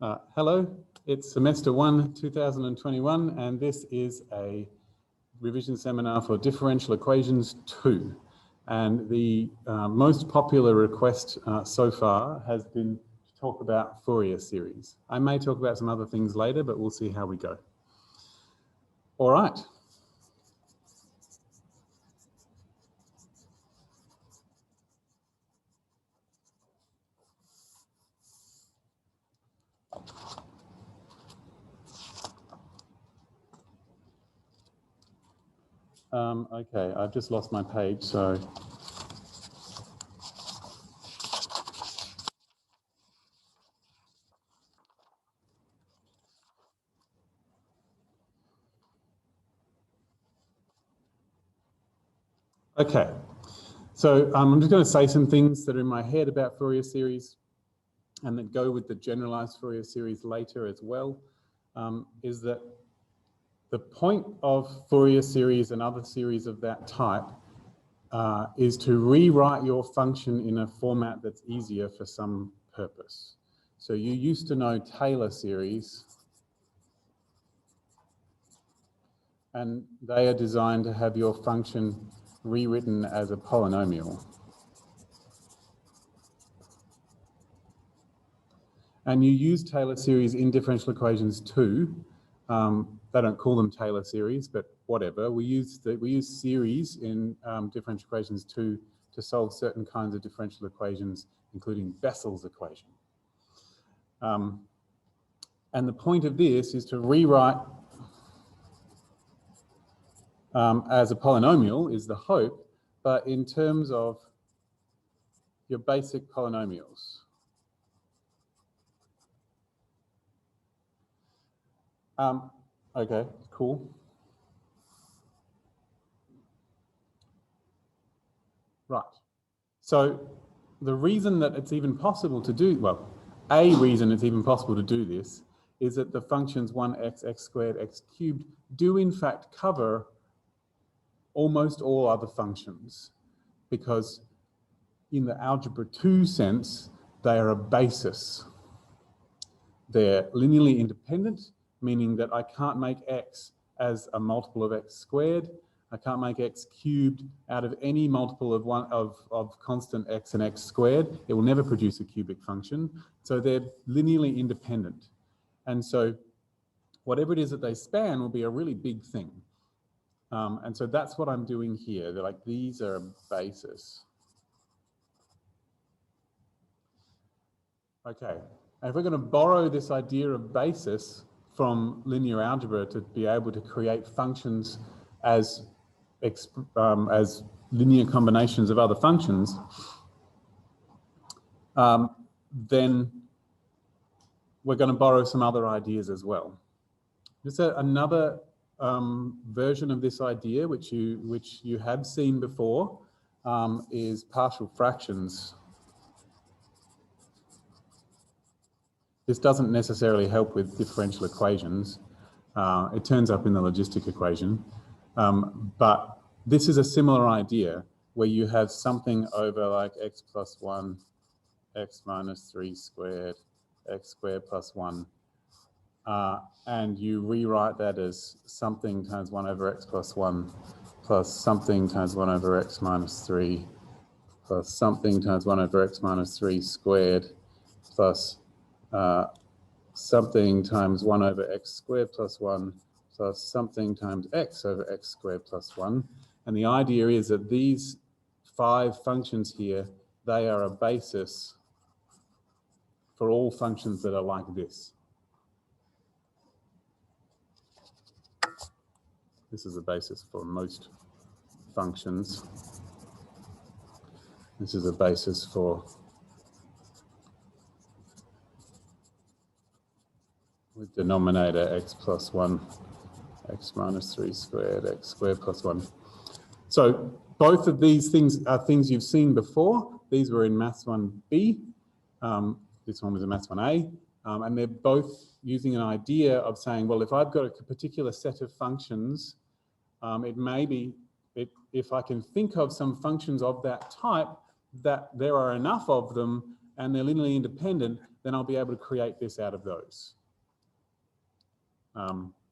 Hello, it's semester 1, 2021, and this is a revision seminar for Differential Equations 2. And the most popular request so far has been to talk about Fourier series. I may talk about some other things later, but we'll see how we go. All right. Okay, I've just lost my page, so. Okay, so I'm just going to say some things that are in my head about Fourier series and that go with the generalized Fourier series later as well, is that the point of Fourier series and other series of that type is to rewrite your function in a format that's easier for some purpose. So you used to know Taylor series, and they are designed to have your function rewritten as a polynomial. And you use Taylor series in Differential Equations 2. They don't call them Taylor series, but whatever. We use series in Differential Equations 2 to solve certain kinds of differential equations, including Bessel's equation. And the point of this is to rewrite as a polynomial is the hope, but in terms of your basic polynomials. Okay, cool. Right. So the reason that it's even possible to do, well, a reason it's even possible to do this is that the functions 1x, x squared, x cubed do in fact cover almost all other functions, because in the algebra 2 sense, they are a basis. They're linearly independent, meaning that I can't make x as a multiple of x squared. I can't make x cubed out of any multiple of constant x and x squared. It will never produce a cubic function. So they're linearly independent. And so whatever it is that they span will be a really big thing. And so that's what I'm doing here. They're like, these are a basis. Okay, and if we're going to borrow this idea of basis from linear algebra to be able to create functions as linear combinations of other functions, then we're going to borrow some other ideas as well. Just another version of this idea, which you have seen before, is partial fractions. This doesn't necessarily help with differential equations. It turns up in the logistic equation. But this is a similar idea where you have something over like x plus 1, x minus 3 squared, x squared plus 1. And you rewrite that as something times 1 over x plus 1 plus something times 1 over x minus 3 plus something times 1 over x minus 3 squared plus something times 1 over x squared plus 1 plus something times x over x squared plus 1. And the idea is that these 5 functions here, they are a basis for all functions that are like this. This is a basis for most functions. This is a basis for with denominator x plus 1, x minus 3 squared, x squared plus 1. So both of these things are things you've seen before. These were in Maths 1B. This one was in Maths 1A. And they're both using an idea of saying, well, if I've got a particular set of functions, it may be, if I can think of some functions of that type, that there are enough of them and they're linearly independent, then I'll be able to create this out of those.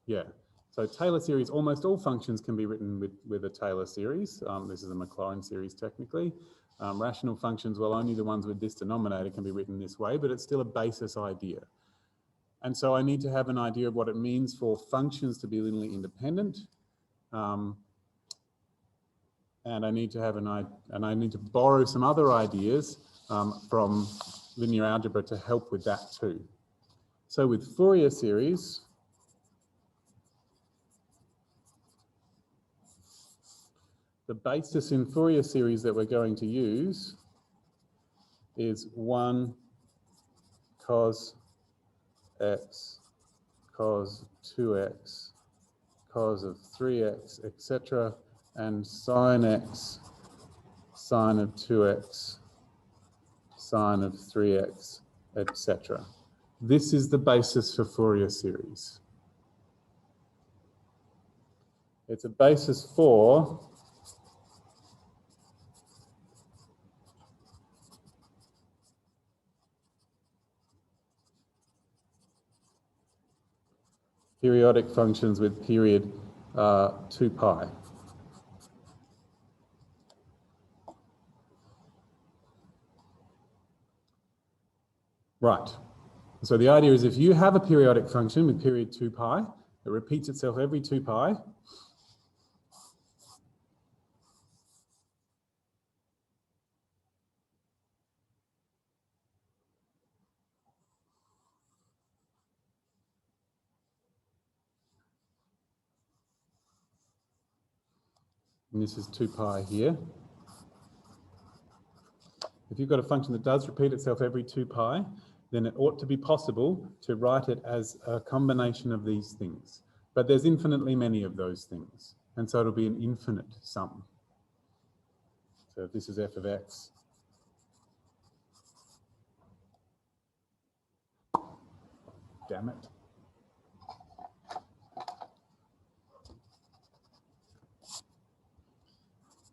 Yeah, so Taylor series, almost all functions can be written with a Taylor series. This is a Maclaurin series technically. Rational functions, well, only the ones with this denominator can be written this way, but it's still a basis idea. And so I need to have an idea of what it means for functions to be linearly independent. And I need to have I need to borrow some other ideas from linear algebra to help with that too. So with Fourier series, the basis in Fourier series that we're going to use is 1 cos x, cos 2x, cos of 3x, etc., and sine x, sine of 2x, sine of 3x, etc. This is the basis for Fourier series. It's a basis for periodic functions with period 2 pi. Right. So the idea is if you have a periodic function with period 2 pi, it repeats itself every 2 pi. And this is 2 pi here. If you've got a function that does repeat itself every 2 pi, then it ought to be possible to write it as a combination of these things. But there's infinitely many of those things, and so it'll be an infinite sum. So if this is f of x, damn it.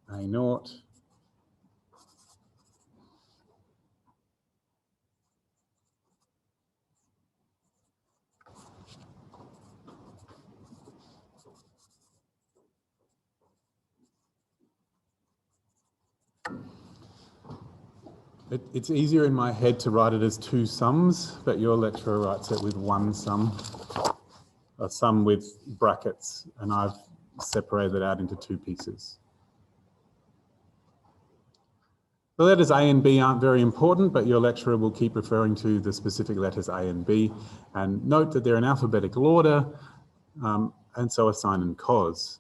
A naught It's easier in my head to write it as 2 sums, but your lecturer writes it with 1 sum, a sum with brackets, and I've separated it out into 2 pieces. The letters A and B aren't very important, but your lecturer will keep referring to the specific letters A and B. And note that they're in alphabetical order, and so are sine and cos.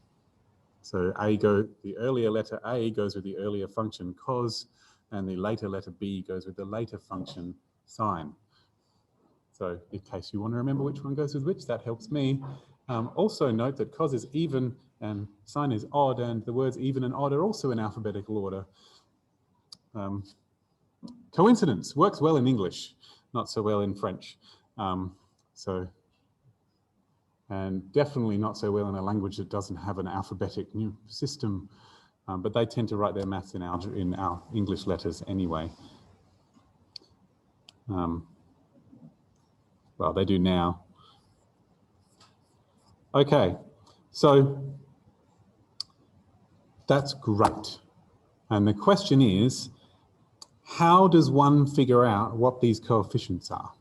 So the earlier letter A goes with the earlier function cos, and the later letter B goes with the later function sine. So in case you want to remember which one goes with which, that helps me. Also note that cos is even and sine is odd, and the words even and odd are also in alphabetical order. Coincidence works well in English, not so well in French. And definitely not so well in a language that doesn't have an alphabetic new system. But they tend to write their maths in our English letters anyway. Well, they do now. Okay, so that's great. And the question is, how does one figure out what these coefficients are?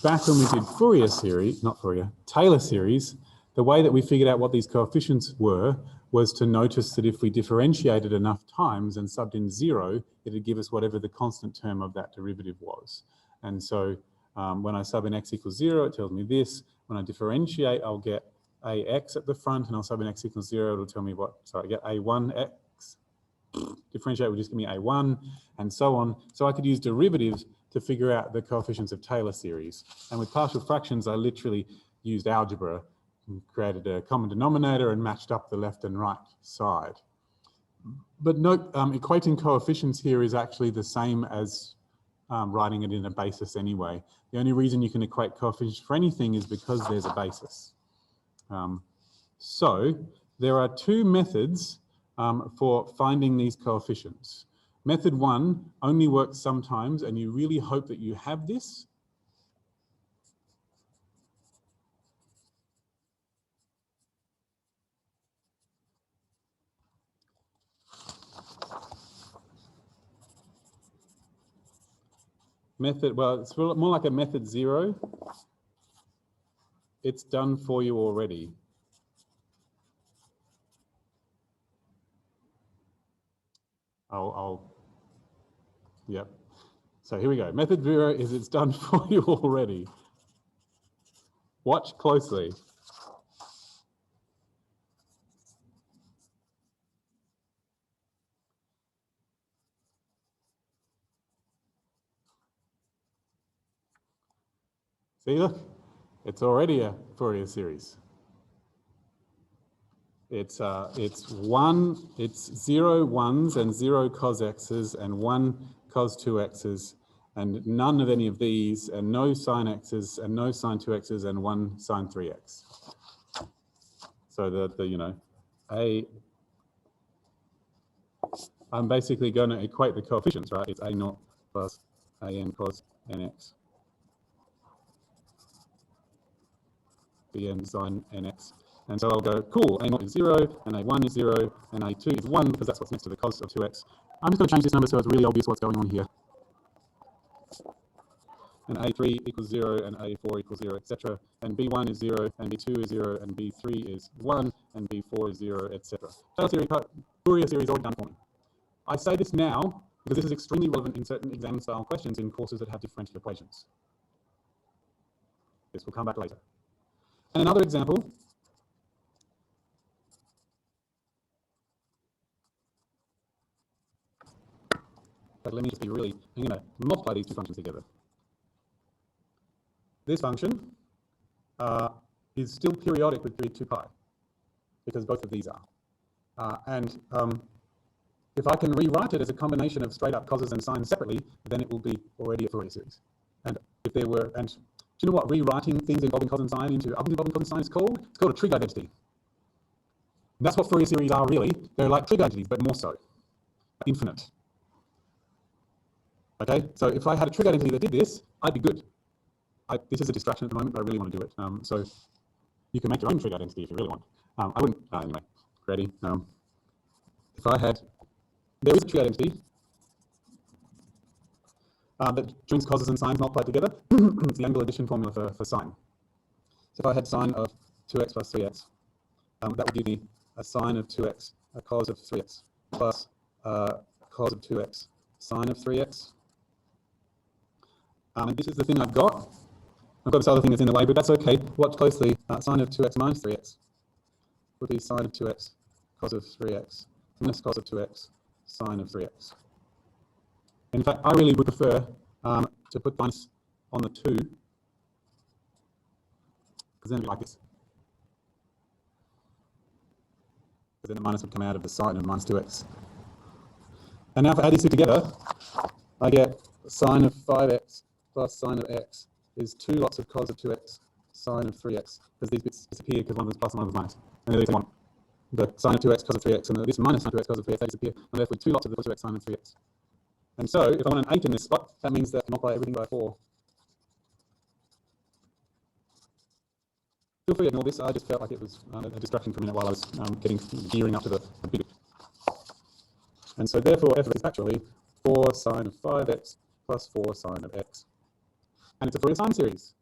Back when we did Fourier series, not Fourier, Taylor series, the way that we figured out what these coefficients were was to notice that if we differentiated enough times and subbed in 0, it would give us whatever the constant term of that derivative was. And so when I sub in x equals 0, it tells me this. When I differentiate, I'll get ax at the front, and I'll sub in x equals 0, it'll tell me what, sorry, I get a1x. Differentiate will just give me a1, and so on. So I could use derivatives to figure out the coefficients of Taylor series. And with partial fractions, I literally used algebra and created a common denominator and matched up the left and right side. But note, equating coefficients here is actually the same as writing it in a basis anyway. The only reason you can equate coefficients for anything is because there's a basis. So there are 2 methods for finding these coefficients. Method 1 only works sometimes, and you really hope that you have this. Method, well, it's more like a method 0. It's done for you already. Yep. So here we go. Method 0 is it's done for you already. Watch closely. See, look, it's already a Fourier series. It's 0 ones and 0 cos x's and 1 cos 2x's and none of any of these and no sine x's and no sine 2x's and 1 sine 3x. So I'm basically going to equate the coefficients, right? It's a0 plus an cos nx bn sine nx. And so I'll go, cool, a0 is 0, and a1 is 0, and a2 is 1, because that's what's next to the cos of 2x. I'm just going to change this number so it's really obvious what's going on here. And a3 equals 0, and a4 equals 0, etc. And b1 is 0, and b2 is 0, and b3 is 1, and b4 is 0, etc. Fourier series already done for me. I say this now because this is extremely relevant in certain exam-style questions in courses that have differential equations. This will come back later. And another example. But let me just be really, I'm going to multiply these two functions together. This function is still periodic with period 2 pi, because both of these are. If I can rewrite it as a combination of straight up coses and sines separately, then it will be already a Fourier series. And if there were, and do you know what rewriting things involving cos and sine into others involving cos and sine is called? It's called a trig identity. And that's what Fourier series are really. They're like trig identities, but more so. Infinite. Okay, so if I had a trig identity that did this, I'd be good. This is a distraction at the moment, but I really want to do it. So you can make your own trig identity if you really want. I wouldn't, anyway, ready? If I had, there is a trig identity that joins coses and sines multiplied together. It's the angle addition formula for sine. So if I had sine of 2x plus 3x, that would give me a sine of 2x, a cos of 3x, plus a cos of 2x, sine of 3x. And this is the thing I've got. I've got this other thing that's in the way, but that's okay. Watch closely. Sine of 2x minus 3x would be sine of 2x, cos of 3x, minus cos of 2x, sine of 3x. And in fact, I really would prefer to put minus on the 2, because then it'd be like this. Because then the minus would come out of the sine of minus 2x. And now if I add these two together, I get sine of 5x plus sine of x is 2 lots of cos of 2x, sine of 3x, because these bits disappear because one of them is plus and one of them is minus. And then they want the sine of 2x cos of 3x and this minus sine of 2x cos of 3x, they disappear. I'm left with 2 lots of the cos of 2x sine of 3x. And so if I want an 8 in this spot, that means that I can multiply everything by 4. Feel free to ignore this. I just felt like it was a distraction for a minute while I was gearing up to the big. And so therefore f is actually 4 sine of 5x plus 4 sine of x. And it's a Fourier sine series.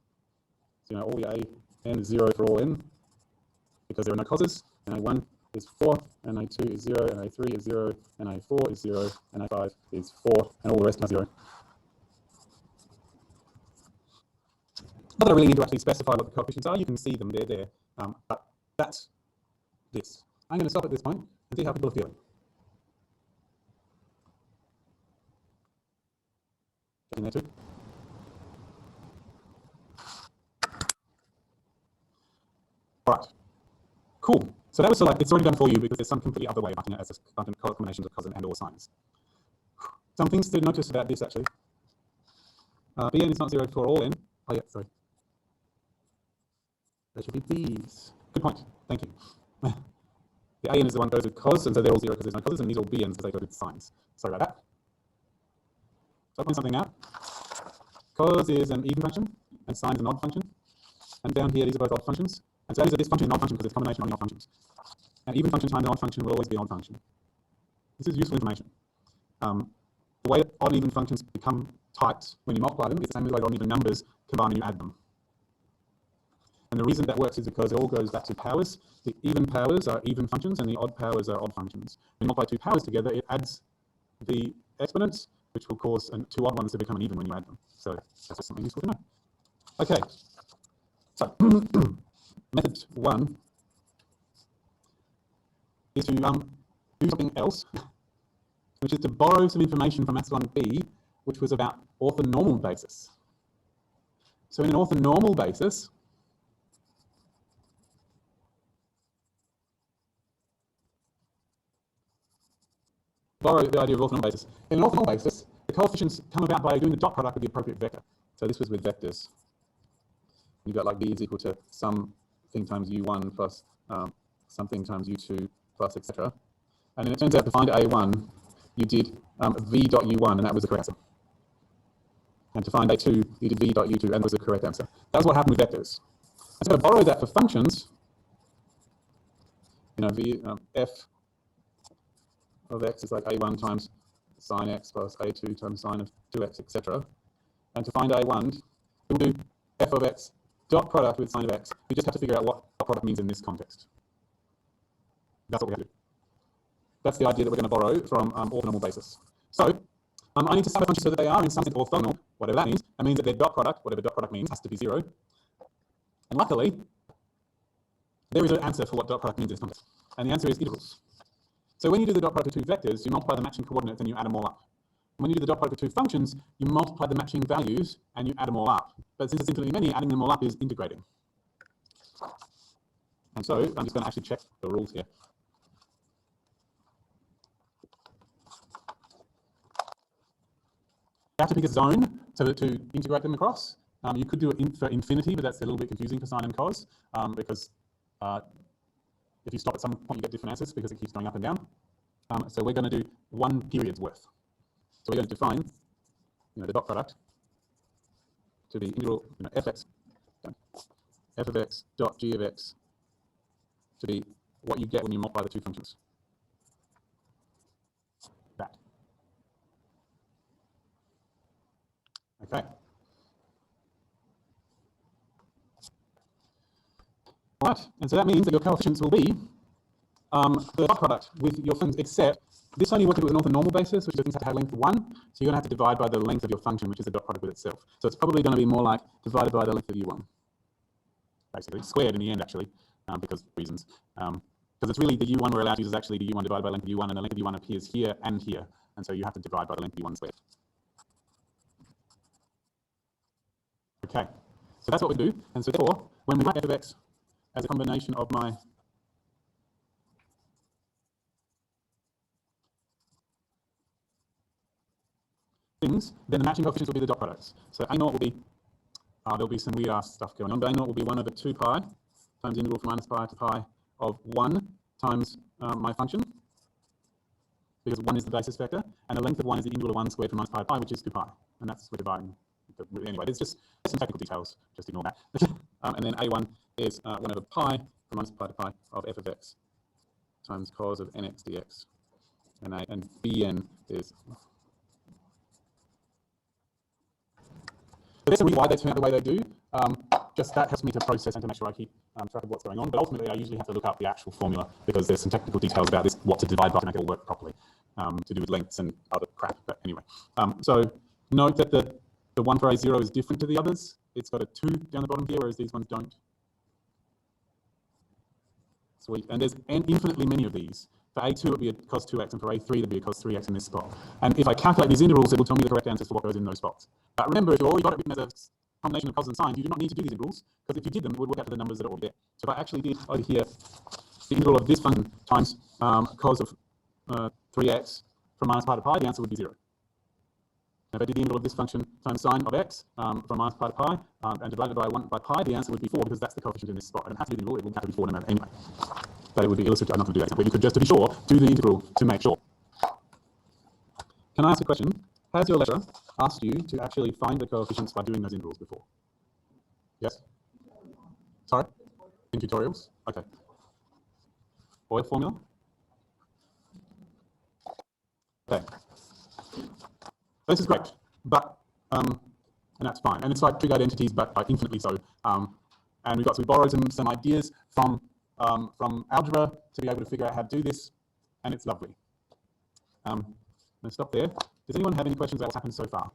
So all the a n is 0 for all n, because there are no coses, and a1 is 4, and a2 is 0, and a3 is 0, and a4 is 0, and a5 is 4, and all the rest are 0. Not that I really need to actually specify what the coefficients are. You can see them, they're there. But that's this. I'm going to stop at this point and see how people are feeling. Getting there too? All right. Cool. So that was it's already done for you because there's some completely other way of writing it as a combinations of cos and or sines. Some things to notice about this actually. Bn is not 0 for all n. Oh yeah, sorry. There should be these. Good point. Thank you. The an is the one that goes with cos, and so they're all 0 because there's no coses, and these are all bn's because they go with sines. Sorry about that. So I point something out. Cos is an even function, and sine is an odd function. And down here, these are both odd functions. And so this function is an odd function because it's a combination of the odd functions. An even function times an odd function will always be an odd function. This is useful information. The way that odd and even functions become types when you multiply them is the same as the way odd and even numbers combine when you add them. And the reason that works is because it all goes back to powers. The even powers are even functions and the odd powers are odd functions. When you multiply two powers together, it adds the exponents, which will cause two odd ones to become an even when you add them. So that's just something useful to know. Okay, so method 1 is to do something else, which is to borrow some information from Maths 1b, which was about orthonormal basis. So in an orthonormal basis, borrow the idea of orthonormal basis. In an orthonormal basis, the coefficients come about by doing the dot product with the appropriate vector. So this was with vectors. You've got like v is equal to something times u1 plus something times u2 plus etc. And then it turns out to find a1, you did v dot u1, and that was the correct answer. And to find a2, you did v dot u2, and that was the correct answer. That's what happened with vectors. I'm going to borrow that for functions. You know, f of x is like a1 times sine x plus a2 times sine of 2x, etc. And to find a1, we'll do f of x dot product with sine of x. We just have to figure out what dot product means in this context. That's what we have to do. That's the idea that we're going to borrow from orthonormal basis. So I need to sum a function so that they are in some sense orthogonal, whatever that means. That means that their dot product, whatever dot product means, has to be 0. And luckily, there is an answer for what dot product means in this context. And the answer is integrals. So when you do the dot product of two vectors, you multiply the matching coordinates and you add them all up. When you do the dot product of two functions, you multiply the matching values and you add them all up. But since it's infinitely many, adding them all up is integrating. And so I'm just going to actually check the rules here. You have to pick a zone to integrate them across. You could do it for infinity, but that's a little bit confusing for sine and cos because if you stop at some point, you get different answers because it keeps going up and down. So we're going to do 1 period's worth. So we're going to define, the dot product to be integral, fx, f of x dot g of x to be what you get when you multiply the two functions. That. Okay. All right, and so that means that your coefficients will be the dot product with your functions, except this only works with an orthonormal basis, which doesn't have to have length 1. So you're going to have to divide by the length of your function, which is the dot product with itself. So it's probably going to be more like divided by the length of u1, basically squared in the end, actually, because reasons. Because it's really the u1 we're allowed to use is actually the u1 divided by length of u1, and the length of u1 appears here and here, and so you have to divide by the length of u1 squared. Okay, so that's what we do, and so therefore, when we write f of x as a combination of my things, then the matching coefficients will be the dot products. So a naught will be, there'll be some weird ass stuff going on, but a naught will be 1 over 2 pi times integral from minus pi to pi of 1 times my function, because 1 is the basis vector, and the length of 1 is the integral of 1 squared from minus pi to pi, which is 2 pi, and that's we're dividing. Anyway, it's just some technical details, just ignore that. And then a1 is 1 over pi from minus pi to pi of f of x times cos of nx dx, and bn is. So there's a reason why they turn out the way they do. Just that helps me to process and to make sure I keep track of what's going on. But ultimately, I usually have to look up the actual formula because there's some technical details about this, what to divide by to make it all work properly, to do with lengths and other crap. But anyway, so note that the one for a0 is different to the others. It's got a 2 down the bottom here, whereas these ones don't. Sweet. And there's infinitely many of these. For a2, it would be a cos 2x, and for a3, there'd be a cos 3x in this spot. And if I calculate these integrals, it will tell me the correct answers for what goes in those spots. But remember, if you already got it written as a combination of cos and sines, you do not need to do these integrals, because if you did them, it would work out to the numbers that are already there. So if I actually did over here the integral of this function times cos of 3x from minus pi to pi, the answer would be 0. If I did the integral of this function times sine of x from minus pi to pi and divided by 1 by pi, the answer would be 4, because that's the coefficient in this spot. I don't have to do the integral, it would have to be 4 no matter anyway. But it would be illustrative. I'm not going to do that. But you could just to be sure, do the integral to make sure. Can I ask a question? Has your lecturer asked you to actually find the coefficients by doing those integrals before? Yes? Sorry? In tutorials? Okay. Euler formula? Okay. This is great, but, and that's fine. And it's like trig identities, but like infinitely so. And we borrowed some ideas from algebra to be able to figure out how to do this, and it's lovely. I'm going to stop there. Does anyone have any questions about what's happened so far?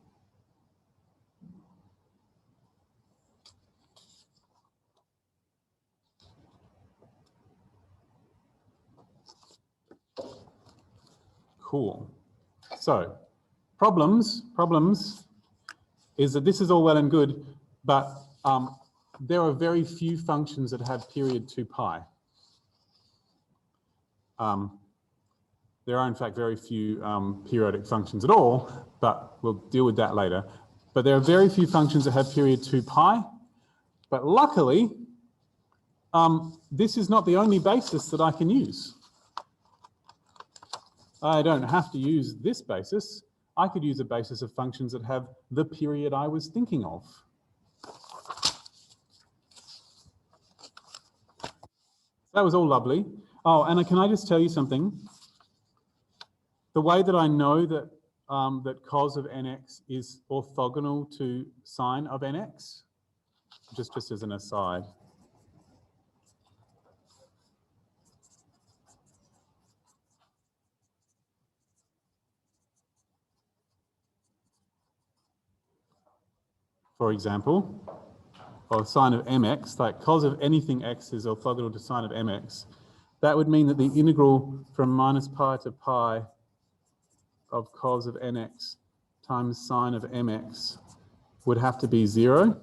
Cool. So, problems is that this is all well and good, but there are very few functions that have period 2 pi. There are, in fact, very few periodic functions at all, but we'll deal with that later. But there are very few functions that have period 2 pi. But luckily, this is not the only basis that I can use. I don't have to use this basis. I could use a basis of functions that have the period I was thinking of. That was all lovely. Oh, and can I just tell you something? The way that I know that that cos of nx is orthogonal to sine of nx, just as an aside. For example, or sine of mx, like cos of anything x is orthogonal to sine of mx. That would mean that the integral from minus pi to pi of cos of nx times sine of mx would have to be 0.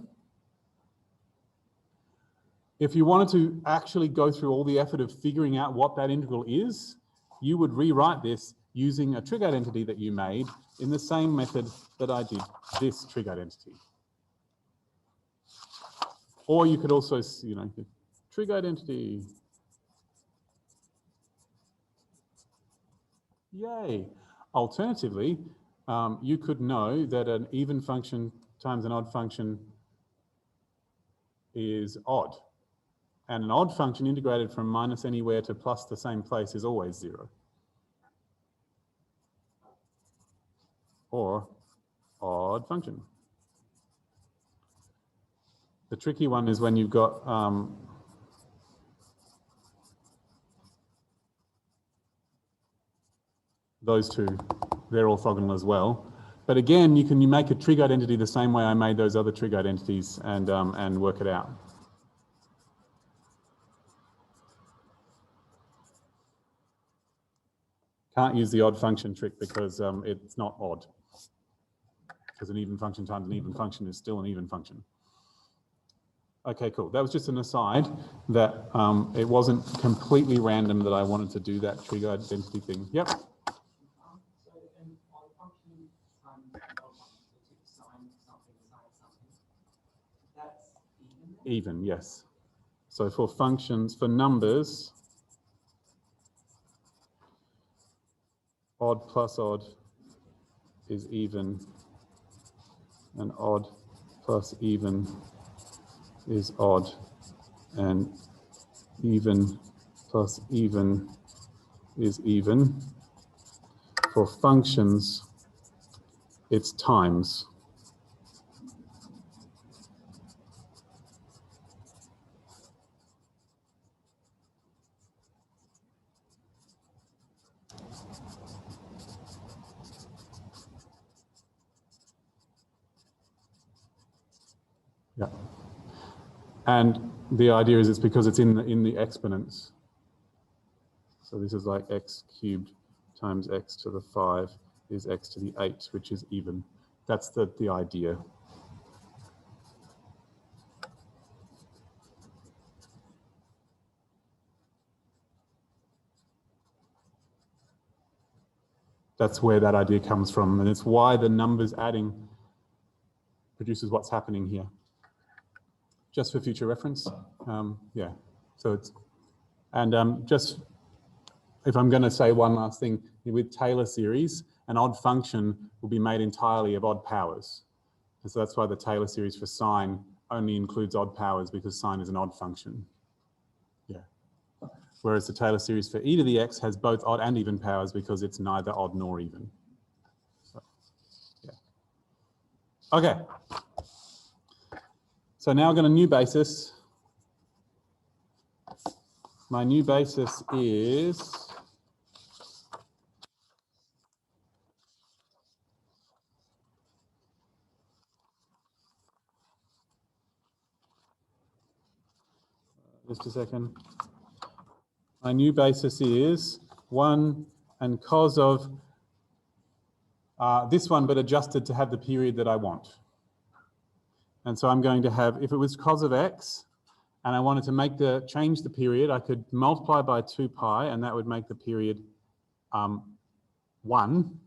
If you wanted to actually go through all the effort of figuring out what that integral is, you would rewrite this using a trig identity that you made in the same method that I did this trig identity. Or you could also, trig identity. Yay. Alternatively, you could know that an even function times an odd function is odd. And an odd function integrated from minus anywhere to plus the same place is always 0. Or odd function. The tricky one is when you've got those two, they're orthogonal as well. But again, you make a trig identity the same way I made those other trig identities and work it out. Can't use the odd function trick because it's not odd. Because an even function times an even function is still an even function. Okay, cool. That was just an aside that it wasn't completely random that I wanted to do that trig identity thing. Yep. Even, yes. So for functions, for numbers, odd plus odd is even, and odd plus even is odd, and even plus even is even. For functions, it's times. Yeah. And the idea is it's because it's in the exponents. So this is like x cubed times x to the 5 is x to the 8, which is even. That's the idea. That's where that idea comes from, and it's why the numbers adding produces what's happening here. Just for future reference, yeah. So it's, and just if I'm going to say one last thing with Taylor series, an odd function will be made entirely of odd powers. And so that's why the Taylor series for sine only includes odd powers, because sine is an odd function. Yeah. Whereas the Taylor series for e to the x has both odd and even powers because it's neither odd nor even. So, yeah. Okay. So now I've got a new basis. My new basis is just a second. My new basis is 1 and cos of this one, but adjusted to have the period that I want. And so I'm going to have, if it was cos of x, and I wanted to change the period, I could multiply by 2 pi, and that would make the period 1.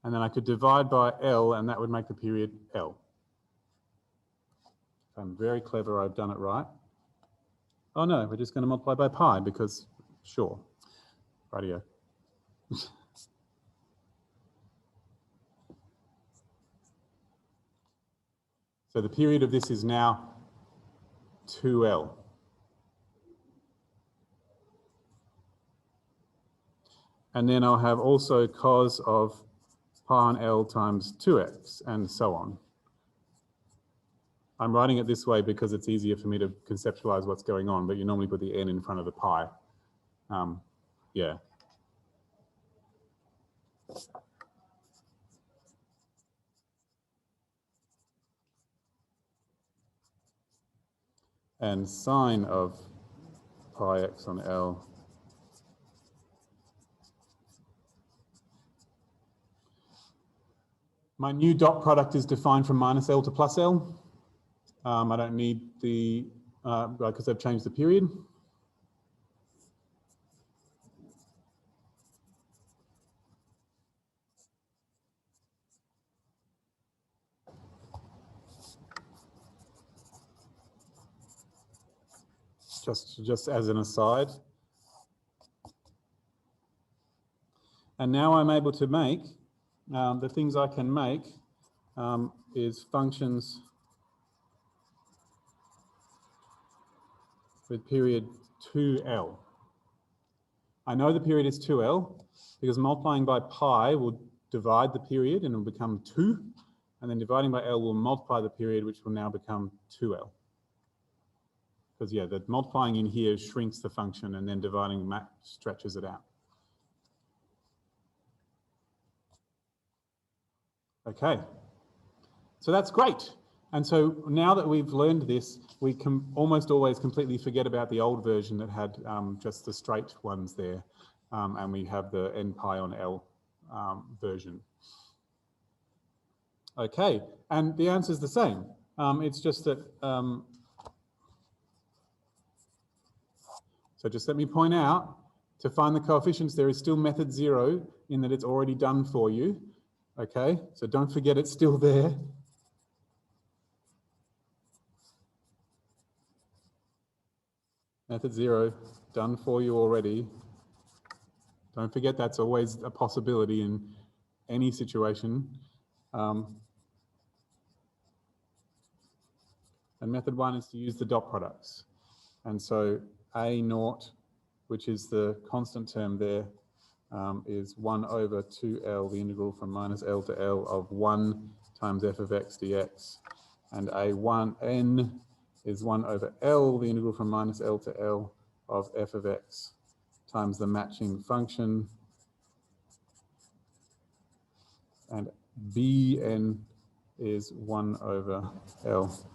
And then I could divide by L, and that would make the period L. If I'm very clever, I've done it right. Oh no, we're just going to multiply by pi because, sure, rightio. So the period of this is now 2L. And then I'll have also cos of pi on L times 2x, and so on. I'm writing it this way because it's easier for me to conceptualize what's going on, but you normally put the n in front of the pi. Yeah. And sine of pi x on L my new dot product is defined from minus L to plus L. I don't need the, because I've changed the period. Just as an aside. And now I'm able to make, the things I can make is functions with period 2L. I know the period is 2L because multiplying by pi will divide the period and it will become 2. And then dividing by L will multiply the period, which will now become 2L. Because, yeah, the multiplying in here shrinks the function and then dividing stretches it out. Okay, so that's great. And so now that we've learned this, we can almost always completely forget about the old version that had just the straight ones there. And we have the n pi on L version. Okay, and the answer is the same. It's just that, so just let me point out, to find the coefficients, there is still method 0 in that it's already done for you. Okay, so don't forget it's still there. Method 0, done for you already. Don't forget that's always a possibility in any situation. And method 1 is to use the dot products. And so A naught, which is the constant term there, is 1 over 2L, the integral from minus L to L of 1 times f of x dx. And A1n is 1 over L, the integral from minus L to L of f of x times the matching function. And Bn is 1 over L.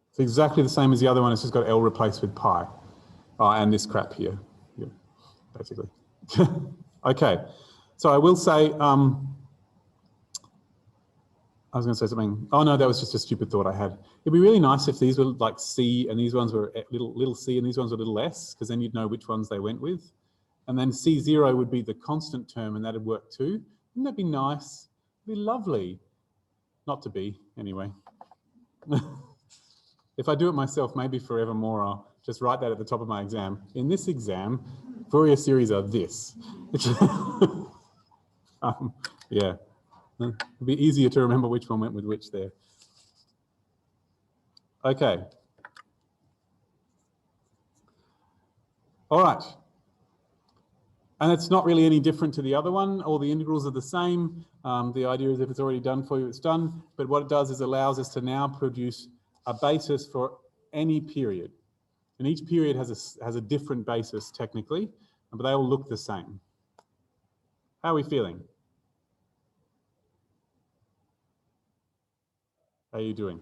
It's exactly the same as the other one, it's just got L replaced with pi. And this crap here, yeah, basically. Okay, so I will say, I was going to say something. Oh no, that was just a stupid thought I had. It'd be really nice if these were like C and these ones were little c and these ones were little s, because then you'd know which ones they went with. And then C0 would be the constant term and that'd work too. Wouldn't that be nice? It'd be lovely. Not to be, anyway. If I do it myself, maybe forevermore, I'll just write that at the top of my exam. In this exam, Fourier series are this. Yeah, it'll be easier to remember which one went with which there. Okay. All right. And it's not really any different to the other one. All the integrals are the same. The idea is if it's already done for you, it's done. But what it does is allows us to now produce a basis for any period. And each period has a different basis technically, but they all look the same. How are we feeling? How are you doing?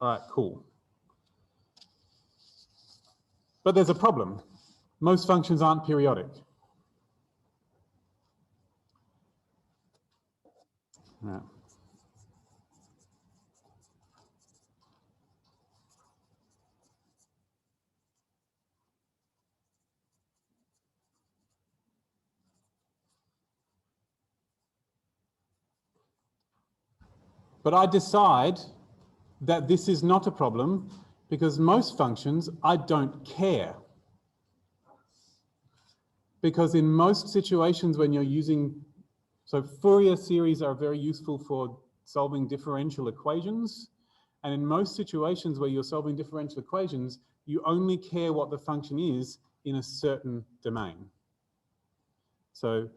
All right, cool. But there's a problem. Most functions aren't periodic. Yeah. But I decide that this is not a problem because most functions, I don't care. Because in most situations when you're using, so Fourier series are very useful for solving differential equations. And in most situations where you're solving differential equations, you only care what the function is in a certain domain. So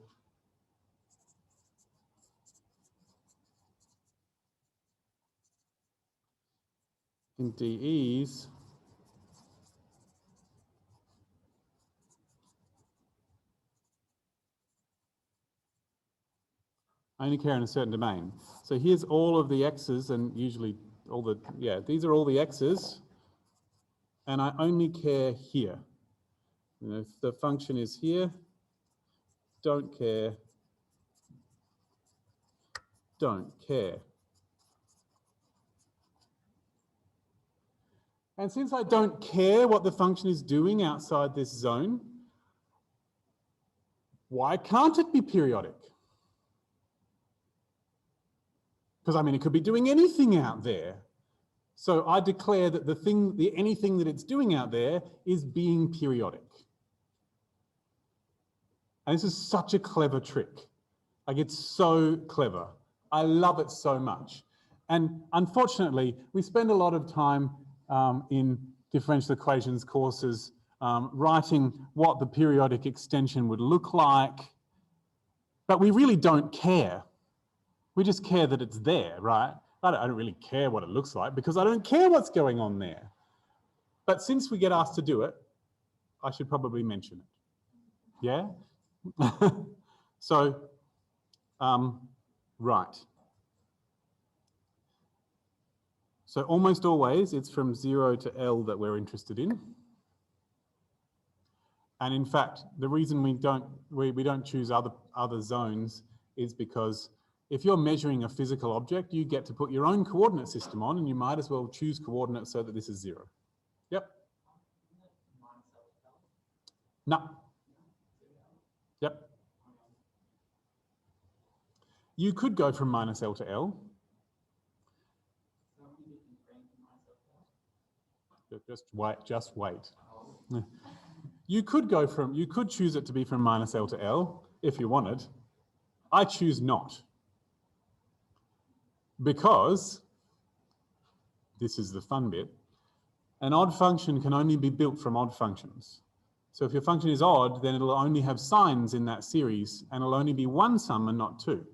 in DEs, I only care in a certain domain. So here's all of the x's and usually all the, yeah, these are all the x's and I only care here. You know, if the function is here, don't care, don't care. And since I don't care what the function is doing outside this zone, why can't it be periodic? Because I mean, it could be doing anything out there. So I declare that anything that it's doing out there is being periodic. And this is such a clever trick. Like, it's so clever. I love it so much. And unfortunately, we spend a lot of time in differential equations courses writing what the periodic extension would look like, but we really don't care. We just care that it's there, right? I don't really care what it looks like because I don't care what's going on there. But since we get asked to do it, I should probably mention it. Yeah? So, right. So almost always it's from 0 to L that we're interested in. And in fact, the reason we don't choose other zones is because if you're measuring a physical object, you get to put your own coordinate system on and you might as well choose coordinates so that this is 0. Yep. No. Yep. You could go from minus L to L. Just wait. You could choose it to be from minus L to L if you wanted. I choose not. Because, this is the fun bit, an odd function can only be built from odd functions. So if your function is odd, then it'll only have signs in that series and it'll only be one sum and not two.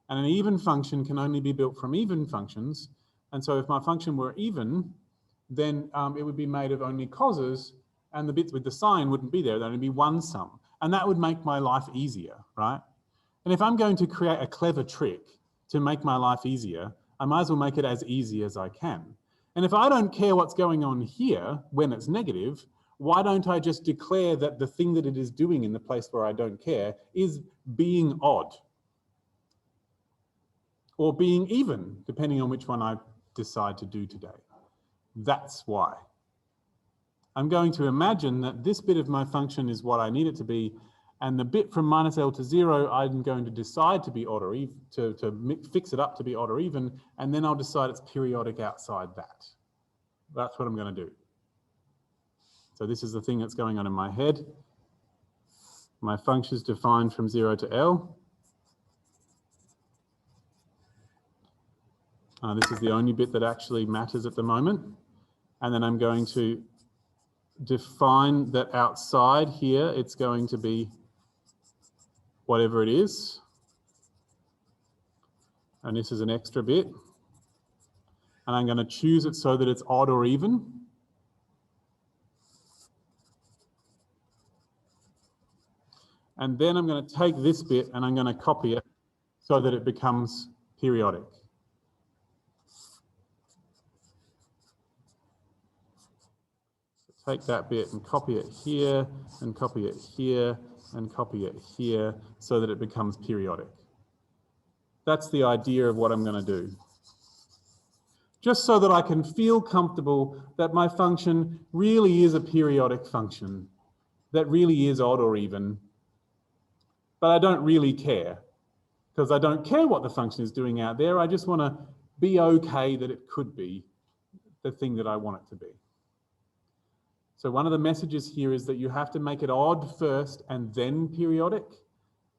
And an even function can only be built from even functions. And so if my function were even, then it would be made of only causes and the bits with the sign wouldn't be there. There'd only be one sum. And that would make my life easier, right? And if I'm going to create a clever trick to make my life easier, I might as well make it as easy as I can. And if I don't care what's going on here when it's negative, why don't I just declare that the thing that it is doing in the place where I don't care is being odd or being even, depending on which one I decide to do today. That's why. I'm going to imagine that this bit of my function is what I need it to be, And the bit from minus L to 0, I'm going to decide to be odd or even, to fix it up to be odd or even, and then I'll decide it's periodic outside that. That's what I'm going to do. So this is the thing that's going on in my head. My function is defined from 0 to L. This is the only bit that actually matters at the moment. And then I'm going to define that outside here, it's going to be whatever it is. And this is an extra bit. And I'm going to choose it so that it's odd or even. And then I'm going to take this bit and I'm going to copy it so that it becomes periodic. So take that bit and copy it here, and copy it here, and copy it here, so that it becomes periodic. That's the idea of what I'm going to do. Just so that I can feel comfortable that my function really is a periodic function, that really is odd or even. But I don't really care, because I don't care what the function is doing out there. I just want to be okay that it could be the thing that I want it to be. So one of the messages here is that you have to make it odd first and then periodic,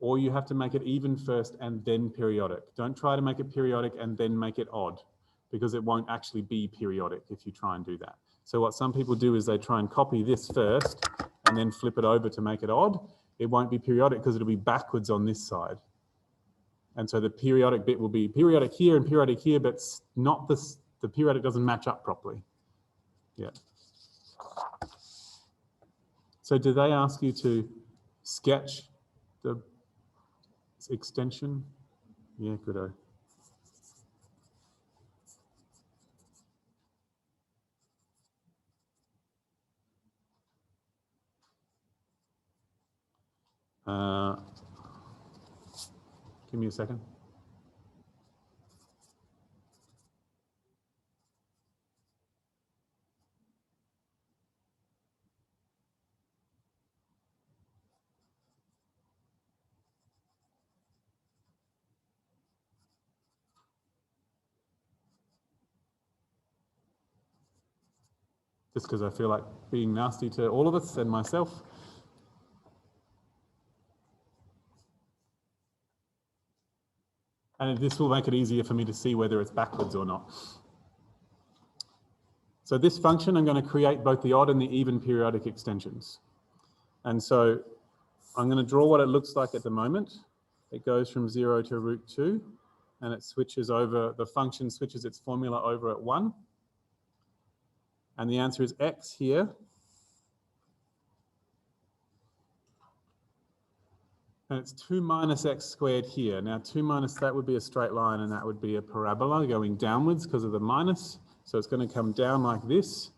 or you have to make it even first and then periodic. Don't try to make it periodic and then make it odd, because it won't actually be periodic if you try and do that. So what some people do is they try and copy this first and then flip it over to make it odd. It won't be periodic because it'll be backwards on this side. And so the periodic bit will be periodic here and periodic here, but not this, the periodic doesn't match up properly. Yeah. So do they ask you to sketch the extension? Yeah, good. Give me a second. Just because I feel like being nasty to all of us and myself. And this will make it easier for me to see whether it's backwards or not. So this function, I'm going to create both the odd and the even periodic extensions. And so I'm going to draw what it looks like at the moment. It goes from 0 to √2, and it switches over, the function switches its formula over at 1. And the answer is x here. And it's 2 minus x squared here. Now 2 minus, that would be a straight line, and that would be a parabola going downwards because of the minus. So it's going to come down like this.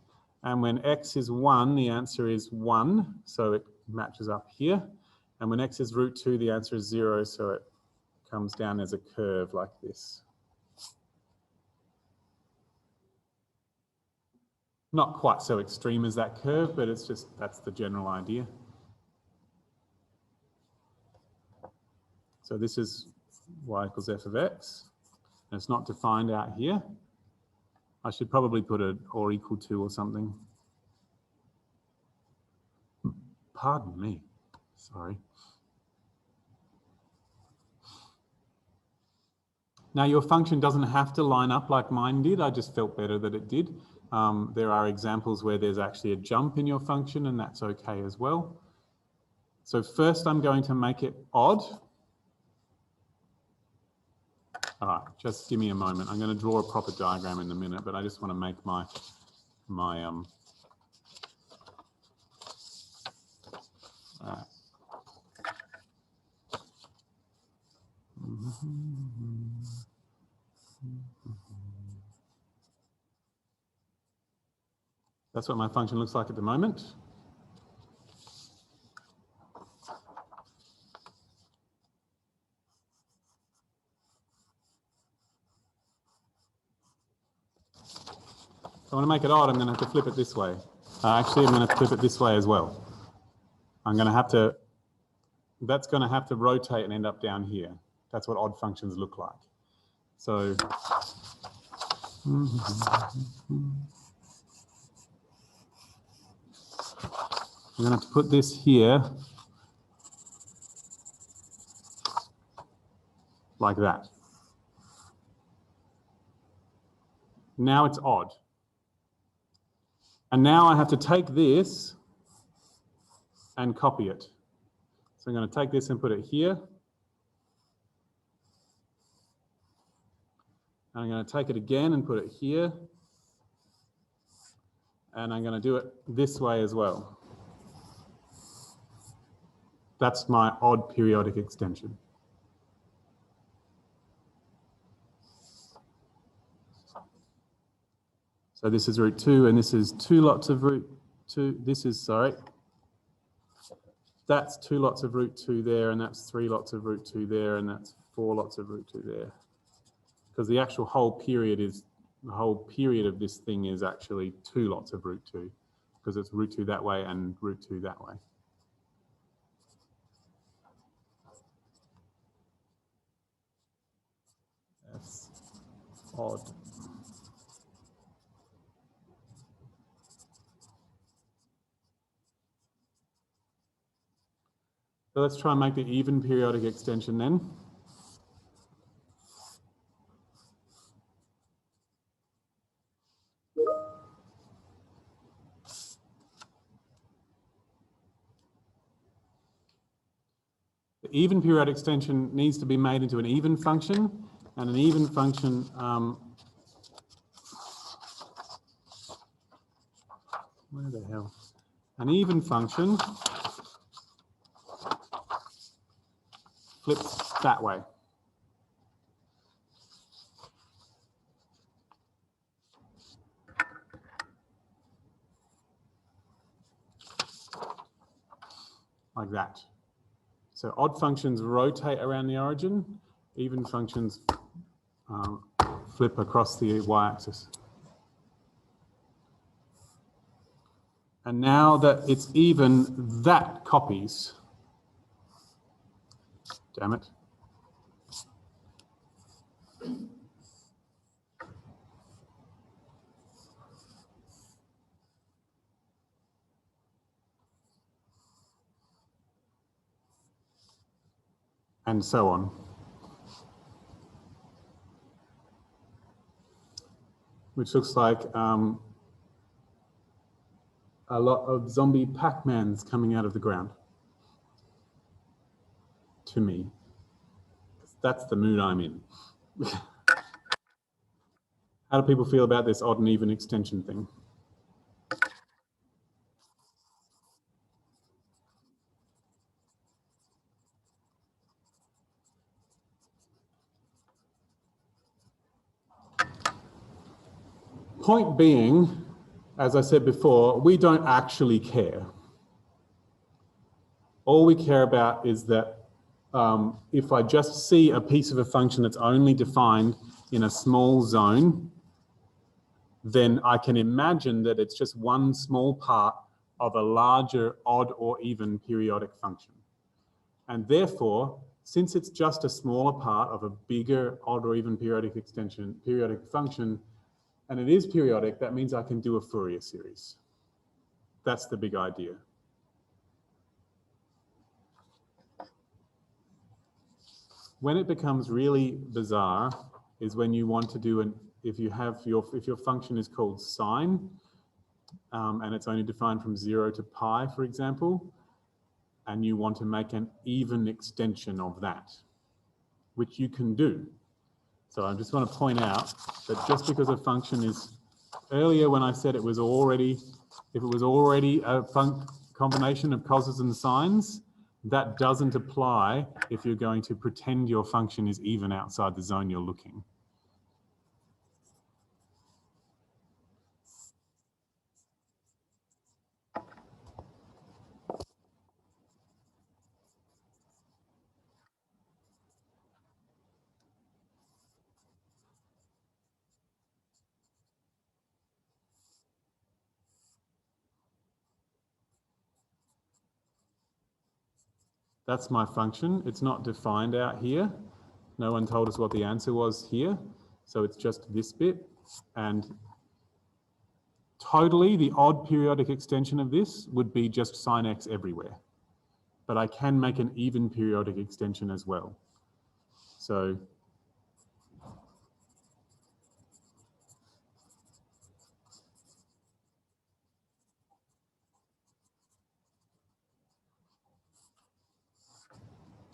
And when x is 1, the answer is 1. So it matches up here. And when x is √2, the answer is 0. So it comes down as a curve like this. Not quite so extreme as that curve, but it's just, that's the general idea. So this is y equals f of x. And it's not defined out here. I should probably put a or equal to or something. Pardon me, sorry. Now your function doesn't have to line up like mine did. I just felt better that it did. There are examples where there's actually a jump in your function, and that's okay as well. So first I'm going to make it odd. All right, just give me a moment. I'm going to draw a proper diagram in a minute, but I just want to make my all right. That's what my function looks like at the moment. If I want to make it odd, I'm going to have to flip it this way. Actually, I'm going to flip it this way as well. I'm going to have to that's going to have to rotate and end up down here. That's what odd functions look like. So we're going to have to put this here like that. Now it's odd. And now I have to take this and copy it. So I'm going to take this and put it here. And I'm going to take it again and put it here. And I'm going to do it this way as well. That's my odd periodic extension. So this is root 2, and this is 2 lots of root 2. This is, sorry, that's 2 lots of root 2 there, and that's 3 lots of root 2 there, and that's 4 lots of root 2 there. Because the actual whole period is, the whole period of this thing is actually 2 lots of root 2, because it's root 2 that way and root 2 that way. That's odd. So let's try and make the even periodic extension then. The even periodic extension needs to be made into an even function, and an even function where the hell? An even function flips that way. Like that. So odd functions rotate around the origin, even functions flip across the y-axis. And now that it's even, that copies. Damn it. And so on. Which looks like a lot of zombie Pac-Mans coming out of the ground. To me. That's the mood I'm in. How do people feel about this odd and even extension thing? Point being, as I said before, we don't actually care. All we care about is that if I just see a piece of a function that's only defined in a small zone, then I can imagine that it's just one small part of a larger odd or even periodic function. And therefore, since it's just a smaller part of a bigger odd or even periodic function, and it is periodic, that means I can do a Fourier series. That's the big idea. When it becomes really bizarre is when you want to do if your function is called sine, and it's only defined from 0 to pi, for example, and you want to make an even extension of that, which you can do. So I just want to point out that just because a function is, earlier when I said it was already, if it was already a combination of coses and sines, that doesn't apply if you're going to pretend your function is even outside the zone you're looking. That's my function. It's not defined out here. No one told us what the answer was here. So it's just this bit. And totally the odd periodic extension of this would be just sine x everywhere. But I can make an even periodic extension as well. So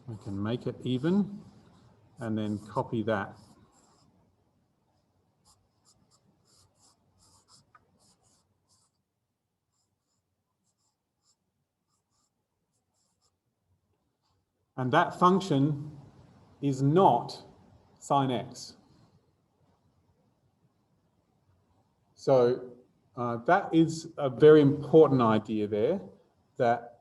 I can make it even and then copy that. And that function is not sine x. So that is a very important idea there, that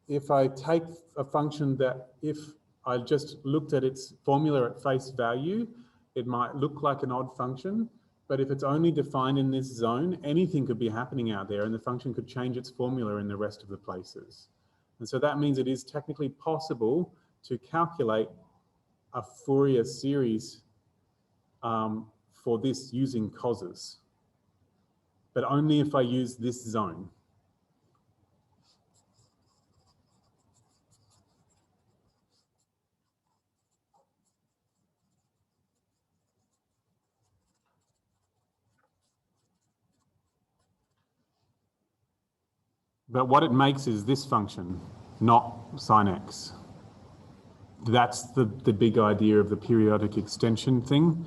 if I take a function that if I just looked at its formula at face value, it might look like an odd function, but if it's only defined in this zone, anything could be happening out there and the function could change its formula in the rest of the places. And so that means it is technically possible to calculate a Fourier series for this using causes, but only if I use this zone. But what it makes is this function, not sine x. That's the big idea of the periodic extension thing,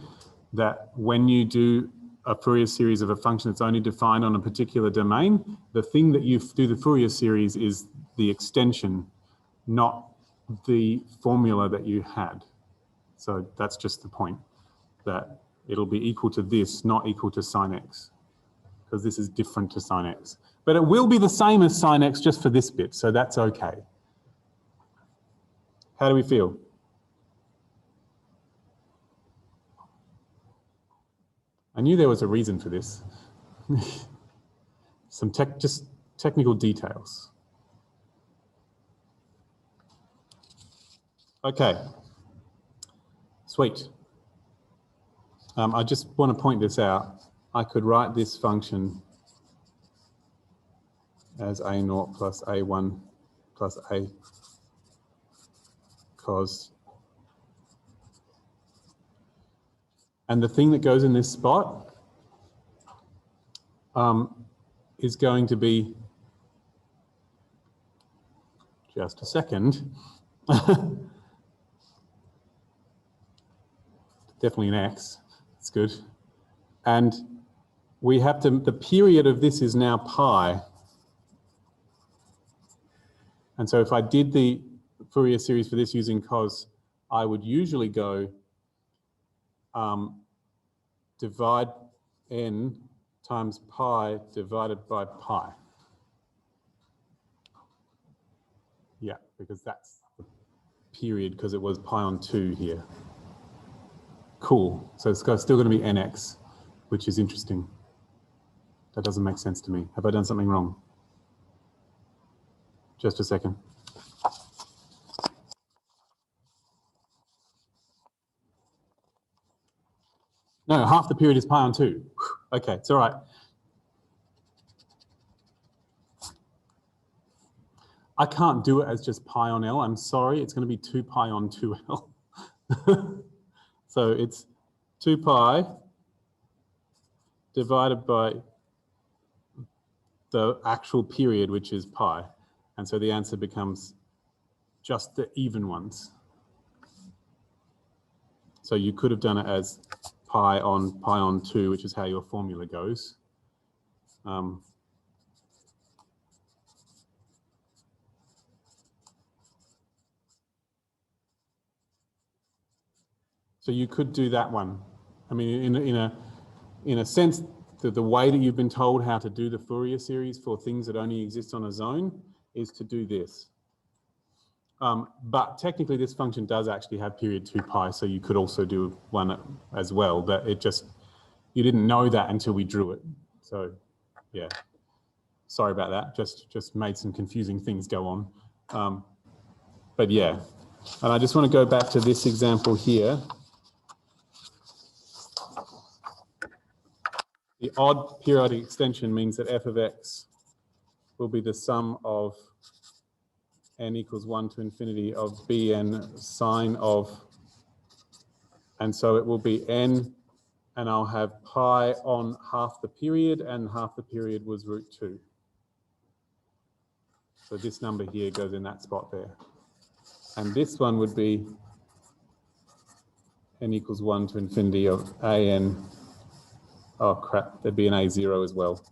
that when you do a Fourier series of a function that's only defined on a particular domain, the thing that you do the Fourier series is the extension, not the formula that you had. So that's just the point, that it'll be equal to this, not equal to sine x, because this is different to sine x. But it will be the same as sine x just for this bit, so that's okay. How do we feel? I knew there was a reason for this. Some just technical details. Okay, sweet. I just want to point this out. I could write this function as a0 plus a1 plus a cos. And the thing that goes in this spot is going to be, just a second, definitely an x, it's good. And we have to, the period of this is now pi. And so if I did the Fourier series for this using cos, I would usually go divide n times pi divided by pi. Yeah, because that's the period, because it was pi on 2 here. Cool. So it's still going to be nx, which is interesting. That doesn't make sense to me. Have I done something wrong? Just a second. No, half the period is pi on 2. Okay, it's all right. I can't do it as just pi on L. I'm sorry, it's going to be 2 pi on 2L. So it's 2 pi divided by the actual period, which is pi. And so the answer becomes just the even ones. So you could have done it as pi on 2, which is how your formula goes. So you could do that one. I mean, in a sense, the way that you've been told how to do the Fourier series for things that only exist on a zone is to do this. But technically, this function does actually have period 2 pi, so you could also do one as well, but it just, you didn't know that until we drew it. So, yeah, sorry about that. Just made some confusing things go on. But yeah, and I just want to go back to this example here. The odd periodic extension means that f of x will be the sum of n equals 1 to infinity of bn sine of, and so it will be n, and I'll have pi on half the period, and half the period was root 2. So this number here goes in that spot there. And this one would be n equals 1 to infinity of an, oh crap, there'd be an a0 as well.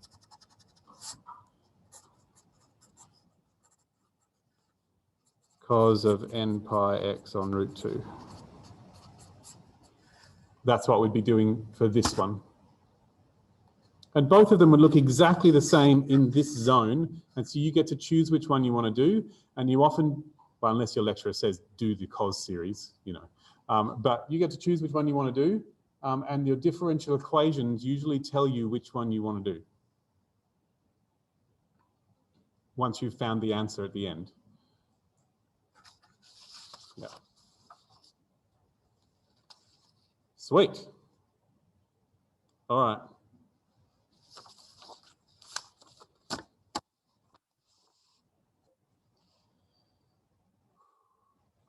Cos of n pi x on root 2. That's what we'd be doing for this one. And both of them would look exactly the same in this zone. And so you get to choose which one you want to do. And you often, well, unless your lecturer says do the cos series, you know, but you get to choose which one you want to do. And your differential equations usually tell you which one you want to do once you've found the answer at the end. Yeah. Sweet. All right.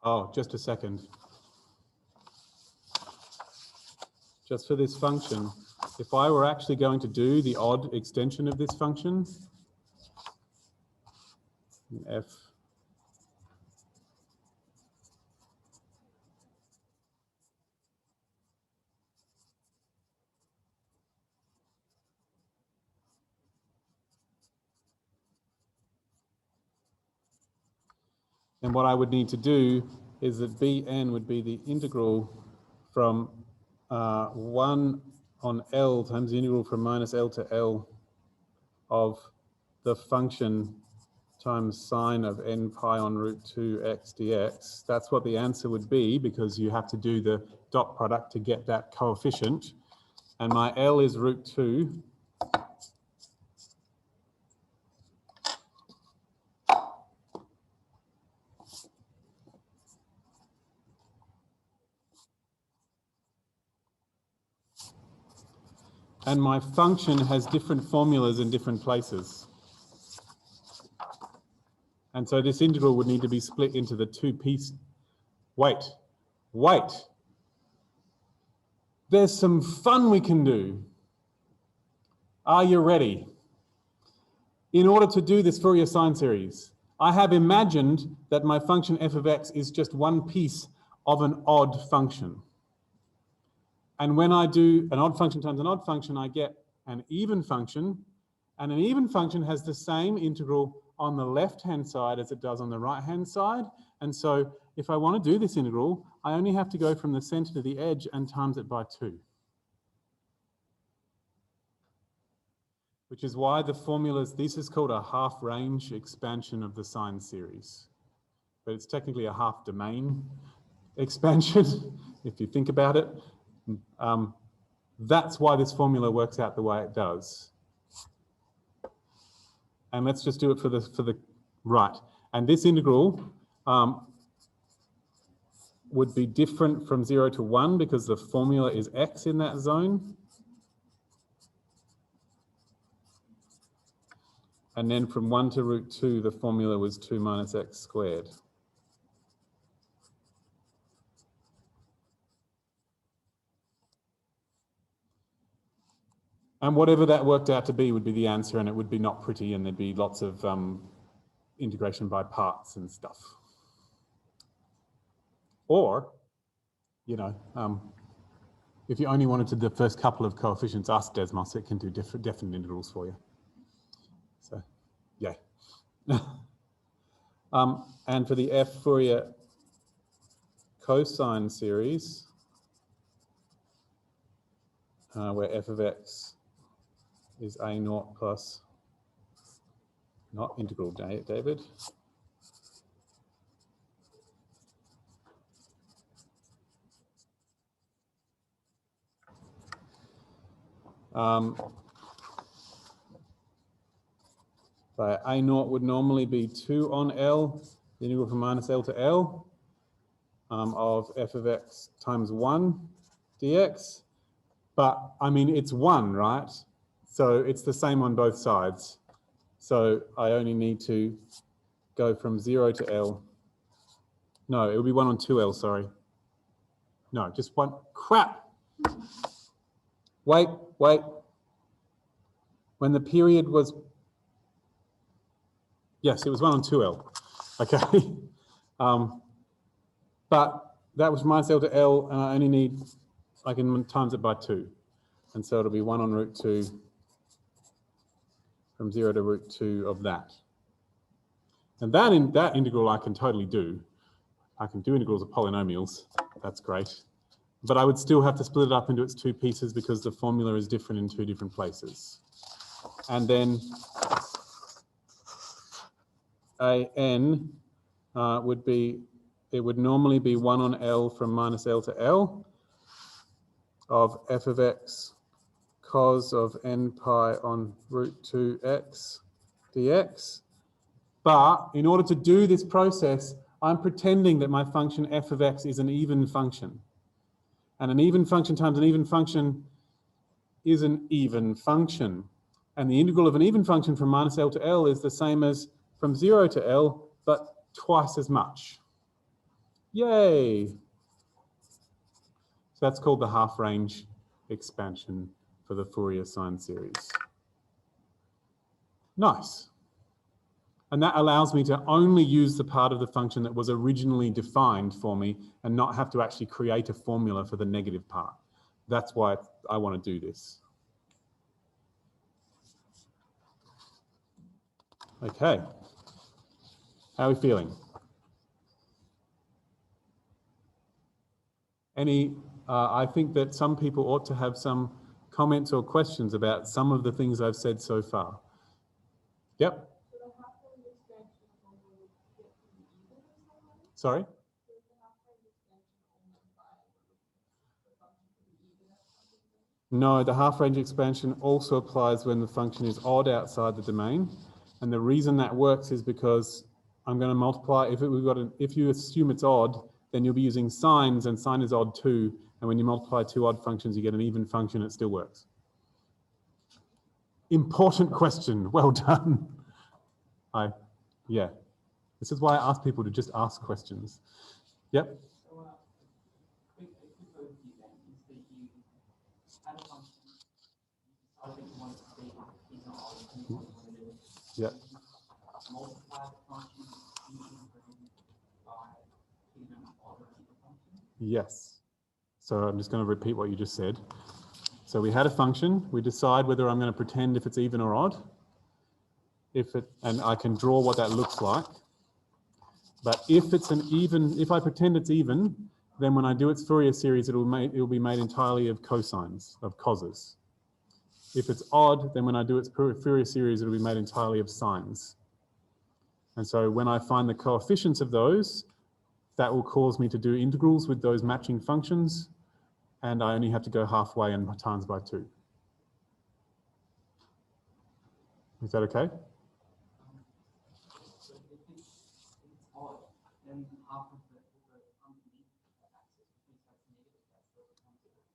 Oh, just a second. Just for this function, if I were actually going to do the odd extension of this function, f and what I would need to do is that Bn would be the integral from 1 on L times the integral from minus L to L of the function times sine of n pi on root 2 x dx. That's what the answer would be, because you have to do the dot product to get that coefficient. And my L is root 2. And my function has different formulas in different places. And so this integral would need to be split into the two pieces. Wait. There's some fun we can do. Are you ready? In order to do this Fourier sine series, I have imagined that my function f of x is just one piece of an odd function. And when I do an odd function times an odd function, I get an even function. And an even function has the same integral on the left-hand side as it does on the right-hand side. And so if I want to do this integral, I only have to go from the center to the edge and times it by 2. Which is why the formulas, this is called a half-range expansion of the sine series. But it's technically a half-domain expansion, if you think about it. That's why this formula works out the way it does. And let's just do it for the right. And this integral would be different from 0 to 1 because the formula is x in that zone. And then from 1 to root 2, the formula was 2 minus x squared. And whatever that worked out to be would be the answer, and it would be not pretty, and there'd be lots of integration by parts and stuff. Or, you know, if you only wanted to do the first couple of coefficients, ask Desmos, it can do definite integrals for you. So, yeah. And for the F Fourier cosine series, where f of x is a naught plus, not integral, David. But a naught would normally be 2 on L, the integral from minus L to L of f of x times 1 dx. But, I mean, it's 1, right? So it's the same on both sides. So I only need to go from 0 to L. No, it will be 1 on 2L, sorry. No, just 1. Crap! Wait. When the period was... Yes, it was 1 on 2L. Okay. But that was minus L to L, and I only need... I can times it by 2. And so it'll be 1 on root 2 from 0 to root 2 of that. And that integral I can totally do. I can do integrals of polynomials. That's great. But I would still have to split it up into its two pieces because the formula is different in two different places. And then an would be, it would normally be 1 on L from minus L to L of f of x cos of n pi on root 2x dx. But in order to do this process, I'm pretending that my function f of x is an even function. And an even function times an even function is an even function. And the integral of an even function from minus L to L is the same as from 0 to L, but twice as much. Yay! So that's called the half-range expansion for the Fourier sine series. Nice. And that allows me to only use the part of the function that was originally defined for me and not have to actually create a formula for the negative part. That's why I want to do this. Okay. How are we feeling? I think that some people ought to have some comments or questions about some of the things I've said so far. Yep. Sorry? No, the half-range expansion also applies when the function is odd outside the domain. And the reason that works is because I'm going to multiply, if you assume it's odd, then you'll be using sines, and sine is odd too. And when you multiply two odd functions, you get an even function, it still works. Important question, well done. Yeah, this is why I ask people to just ask questions. Yep. Yeah. Yes. So I'm just going to repeat what you just said. So we had a function. We decide whether I'm going to pretend if it's even or odd. And I can draw what that looks like. But if it's if I pretend it's even, then when I do its Fourier series, it will be made entirely of cosines, of causes. If it's odd, then when I do its Fourier series, it will be made entirely of sines. And so when I find the coefficients of those, that will cause me to do integrals with those matching functions, and I only have to go halfway and times by 2. Is that okay?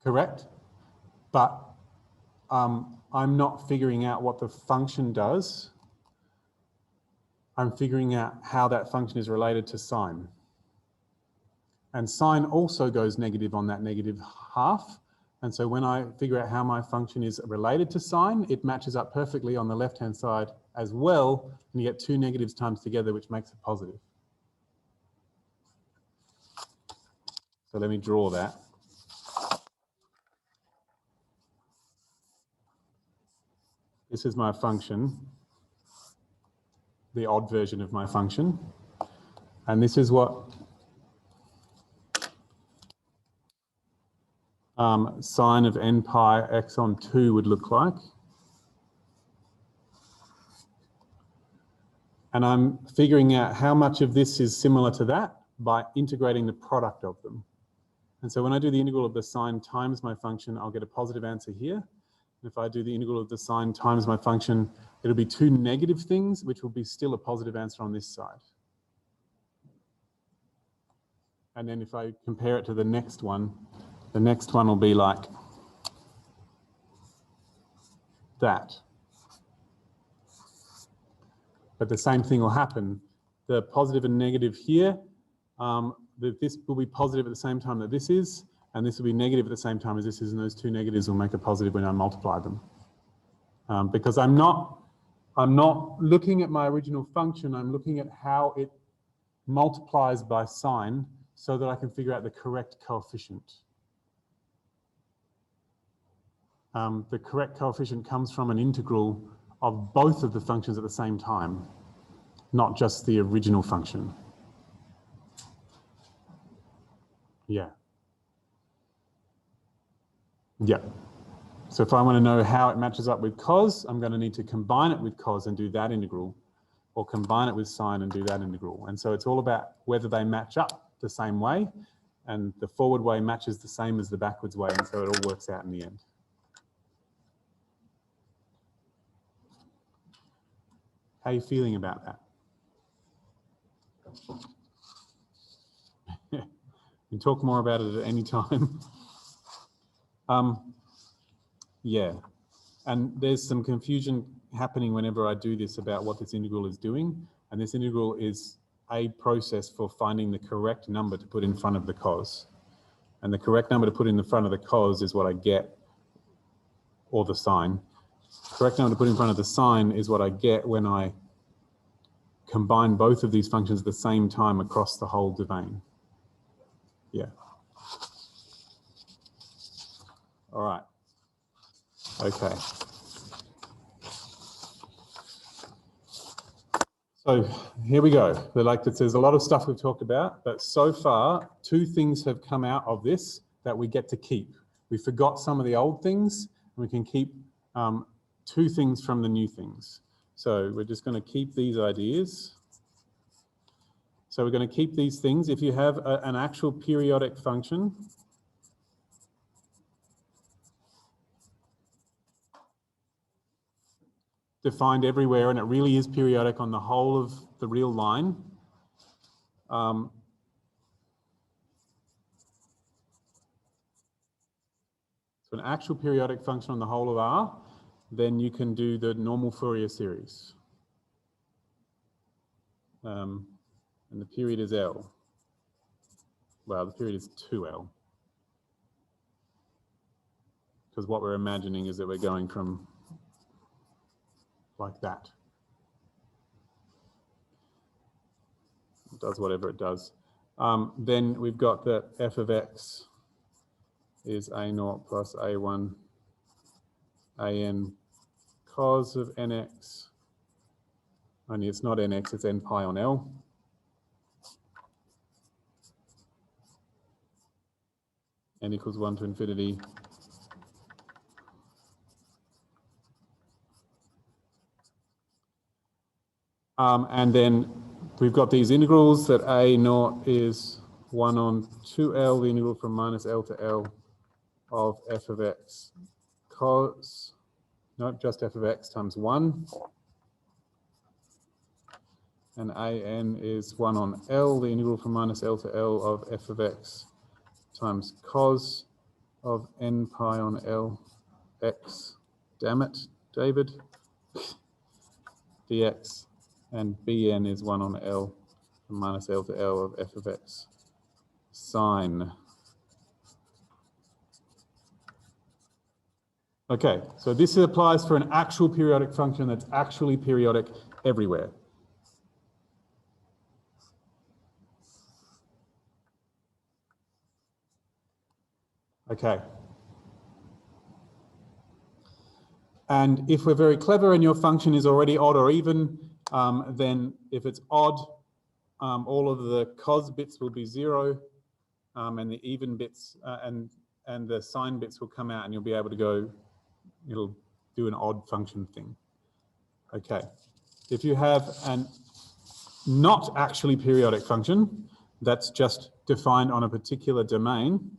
Correct, but I'm not figuring out what the function does. I'm figuring out how that function is related to sine. And sine also goes negative on that negative half. And so when I figure out how my function is related to sine, it matches up perfectly on the left-hand side as well. And you get two negatives times together, which makes it positive. So let me draw that. This is my function, the odd version of my function. And this is what sine of n pi x on 2 would look like. And I'm figuring out how much of this is similar to that by integrating the product of them. And so when I do the integral of the sine times my function, I'll get a positive answer here. And if I do the integral of the sine times my function, it'll be two negative things, which will be still a positive answer on this side. And then if I compare it to the next one will be like that. But the same thing will happen. The positive and negative here, this will be positive at the same time that this is, and this will be negative at the same time as this is, and those two negatives will make a positive when I multiply them. Because I'm not looking at my original function, I'm looking at how it multiplies by sine so that I can figure out the correct coefficient. The correct coefficient comes from an integral of both of the functions at the same time, not just the original function. Yeah. Yeah. So if I want to know how it matches up with cos, I'm going to need to combine it with cos and do that integral, or combine it with sine and do that integral. And so it's all about whether they match up the same way, and the forward way matches the same as the backwards way, and so it all works out in the end. How are you feeling about that? You can talk more about it at any time. Yeah, and there's some confusion happening whenever I do this about what this integral is doing, and this integral is a process for finding the correct number to put in front of the cos. And the correct number to put in the front of the cos is what I get, or the sine. Correct number to put in front of the sine is what I get when I combine both of these functions at the same time across the whole domain. Yeah. All right. Okay. So here we go. There's a lot of stuff we've talked about, but so far, two things have come out of this that we get to keep. We forgot some of the old things, and we can keep two things from the new things. So we're just going to keep these ideas. So we're going to keep these things. If you have an actual periodic function, defined everywhere, and it really is periodic on the whole of the real line, so an actual periodic function on the whole of R, then you can do the normal Fourier series. And the period is L. Well, the period is 2L. Because what we're imagining is that we're going from like that. It does whatever it does. Then we've got that f of x is a0 plus a1 an cos of nx. Only it's not nx, it's n pi on L. N equals 1 to infinity. And then we've got these integrals that a0 is 1 on 2L, the integral from minus L to L of f of x cos, not just f of x times 1. And an is 1 on L, the integral from minus L to L of f of x times cos of n pi on L x. Damn it, David. dx. And bn is 1 on L from minus L to L of f of x sine. Okay, so this applies for an actual periodic function that's actually periodic everywhere. Okay. And if we're very clever and your function is already odd or even, then if it's odd, all of the cos bits will be 0, and the even bits and the sine bits will come out, and you'll be able to go, it'll do an odd function thing. Okay. If you have an not actually periodic function that's just defined on a particular domain,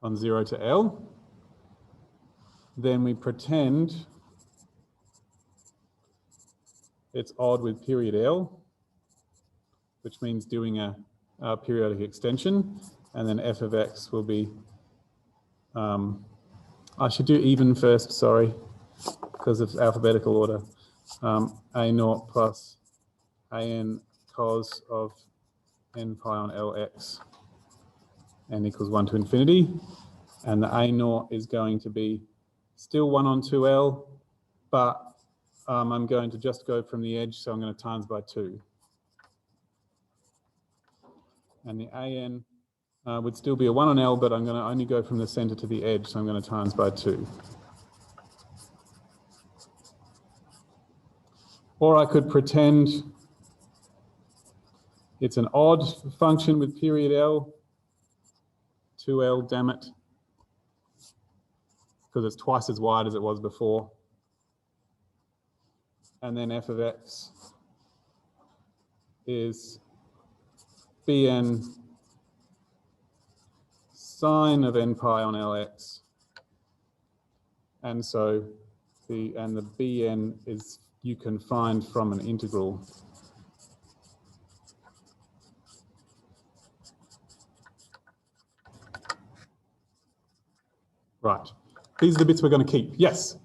on 0 to L. Then we pretend it's odd with period L, which means doing a periodic extension. And then f of x will be, I should do even first, sorry, because of alphabetical order. A0 plus an cos of n pi on Lx, n equals 1 to infinity. And the A0 is going to be still 1 on 2L, but I'm going to just go from the edge, so I'm going to times by 2. And the AN would still be a 1 on L, but I'm going to only go from the center to the edge, so I'm going to times by 2. Or I could pretend it's an odd function with period L, 2L, damn it, because it's twice as wide as it was before. And then f of x is Bn sine of n pi on Lx. And so the Bn is, you can find from an integral. Right. These are the bits we're going to keep. Yes?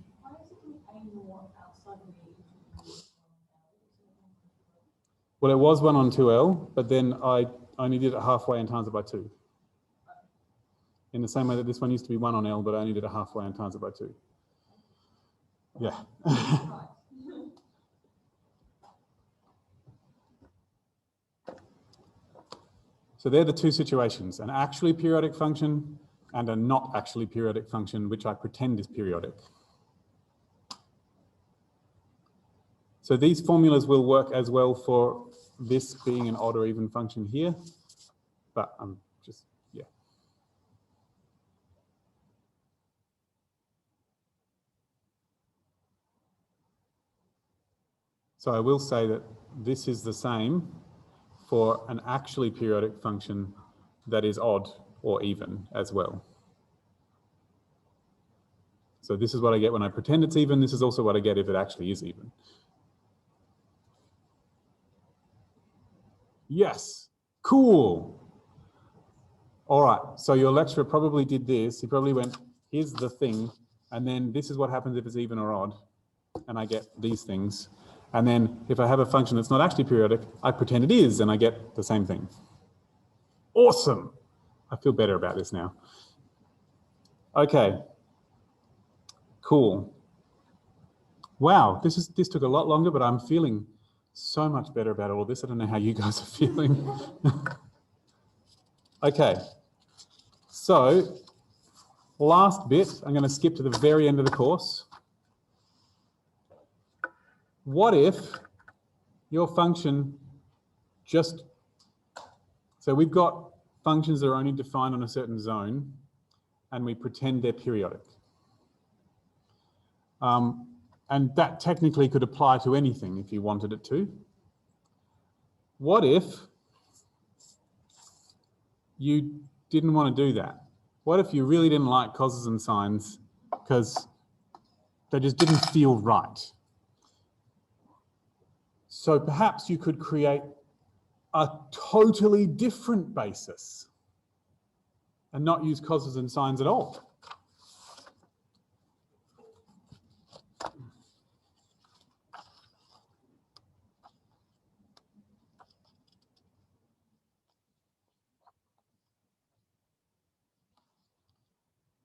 Well, it was 1 on 2L, but then I only did it halfway and times it by 2. In the same way that this one used to be 1 on L, but I only did it halfway and times it by 2. Yeah. So they're the two situations, an actually periodic function and a not actually periodic function, which I pretend is periodic. So these formulas will work as well for this being an odd or even function here, but I'm just, yeah. So I will say that this is the same for an actually periodic function that is odd or even as well. So this is what I get when I pretend it's even. This is also what I get if it actually is even. Yes, cool. All right, so your lecturer probably did this. He probably went, here's the thing, and then this is what happens if it's even or odd, and I get these things. And then if I have a function that's not actually periodic, I pretend it is, and I get the same thing. Awesome. I feel better about this now. Okay. Cool. Wow, this took a lot longer, but I'm feeling so much better about all of this. I don't know how you guys are feeling. Okay. So, last bit, I'm going to skip to the very end of the course. What if your function just, so we've got functions that are only defined on a certain zone, and we pretend they're periodic. And that technically could apply to anything if you wanted it to. What if you didn't want to do that? What if you really didn't like coses and sines because they just didn't feel right? So perhaps you could create a totally different basis and not use coses and sines at all.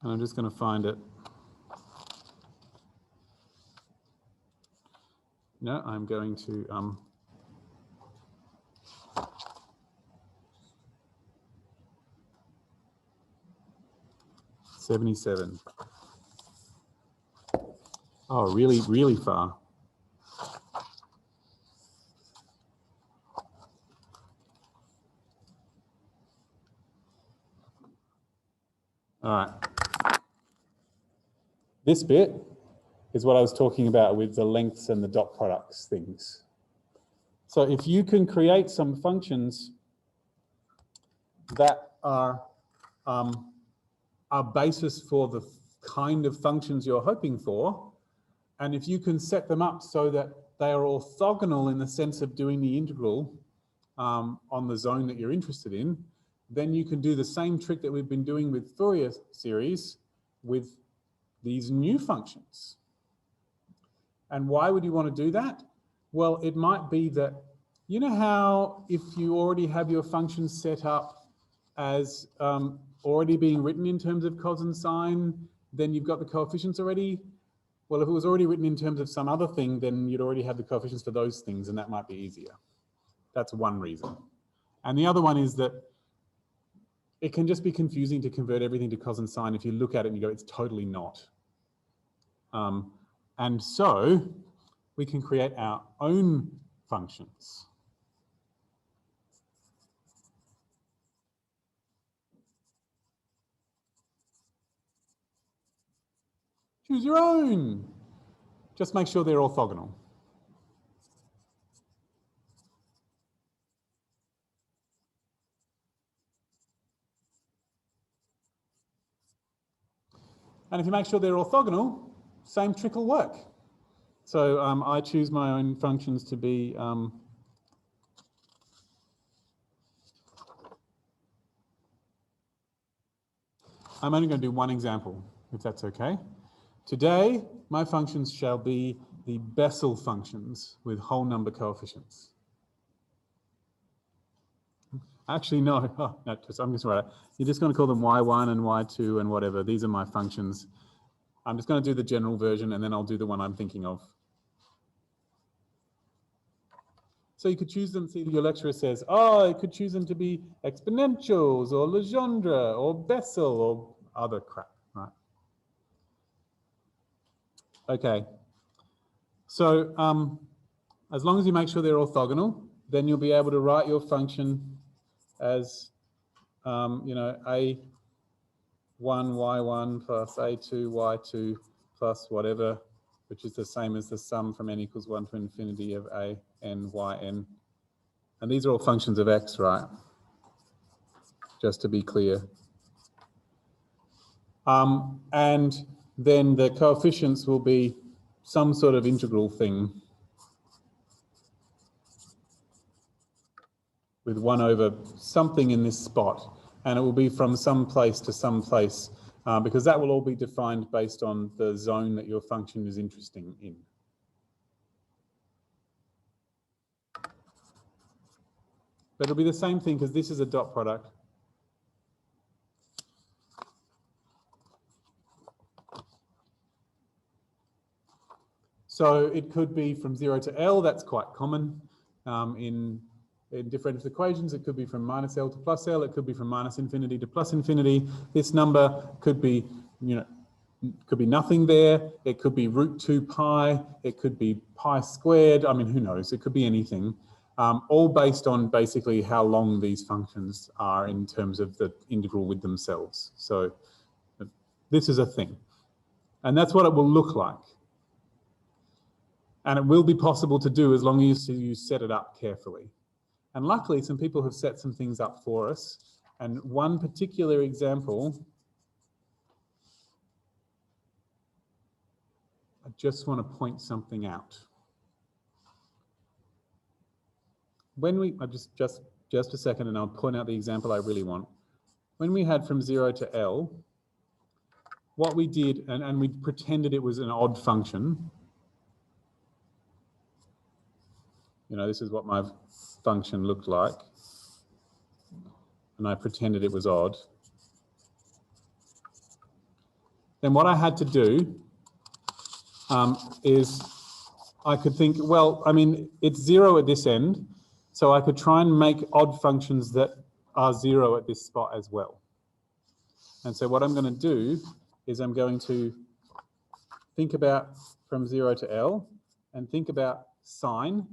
And I'm just going to find it. No, I'm going to 77. Oh, really, really far. All right. This bit is what I was talking about with the lengths and the dot products things. So if you can create some functions that are a basis for the kind of functions you're hoping for. And if you can set them up so that they are orthogonal in the sense of doing the integral on the zone that you're interested in, then you can do the same trick that we've been doing with Fourier series with these new functions. And why would you want to do that? Well, it might be that, you know how if you already have your functions set up as already being written in terms of cos and sine, then you've got the coefficients already? Well, if it was already written in terms of some other thing, then you'd already have the coefficients for those things, and that might be easier. That's one reason. And the other one is that it can just be confusing to convert everything to cos and sine if you look at it and you go, it's totally not. And so we can create our own functions. Choose your own. Just make sure they're orthogonal. And if you make sure they're orthogonal, same trick will work. So I choose my own functions to be I'm only going to do one example, if that's okay. Today, my functions shall be the Bessel functions with whole number coefficients. Actually, no, no, I'm just right. You're just going to call them y1 and y2 and whatever. These are my functions. I'm just going to do the general version and then I'll do the one I'm thinking of. So you could choose them, see your lecturer says, oh, you could choose them to be exponentials or Legendre or Bessel or other crap, right? Okay. So as long as you make sure they're orthogonal, then you'll be able to write your function as, you know, a1 y1 plus a2 y2 plus whatever, which is the same as the sum from n equals 1 to infinity of a n yn. And these are all functions of x, right? Just to be clear. And then the coefficients will be some sort of integral thing with 1 over something in this spot. And it will be from some place to some place, because that will all be defined based on the zone that your function is interesting in. But it'll be the same thing because this is a dot product. So it could be from 0 to L, that's quite common in differential equations. It could be from minus L to plus L, it could be from minus infinity to plus infinity. This number could be, you know, could be nothing there. It could be root 2 pi, it could be pi squared. I mean, who knows? It could be anything. All based on basically how long these functions are in terms of the integral with themselves. So this is a thing. And that's what it will look like. And it will be possible to do as long as you set it up carefully. And luckily, some people have set some things up for us. And one particular example, I just want to point something out. When we, just a second, and I'll point out the example I really want. When we had from 0 to L, what we did, and we pretended it was an odd function. You know, this is what my function looked like. And I pretended it was odd. Then what I had to do is I could think, well, I mean, it's 0 at this end, so I could try and make odd functions that are 0 at this spot as well. And so what I'm going to do is I'm going to think about from 0 to L and think about sine.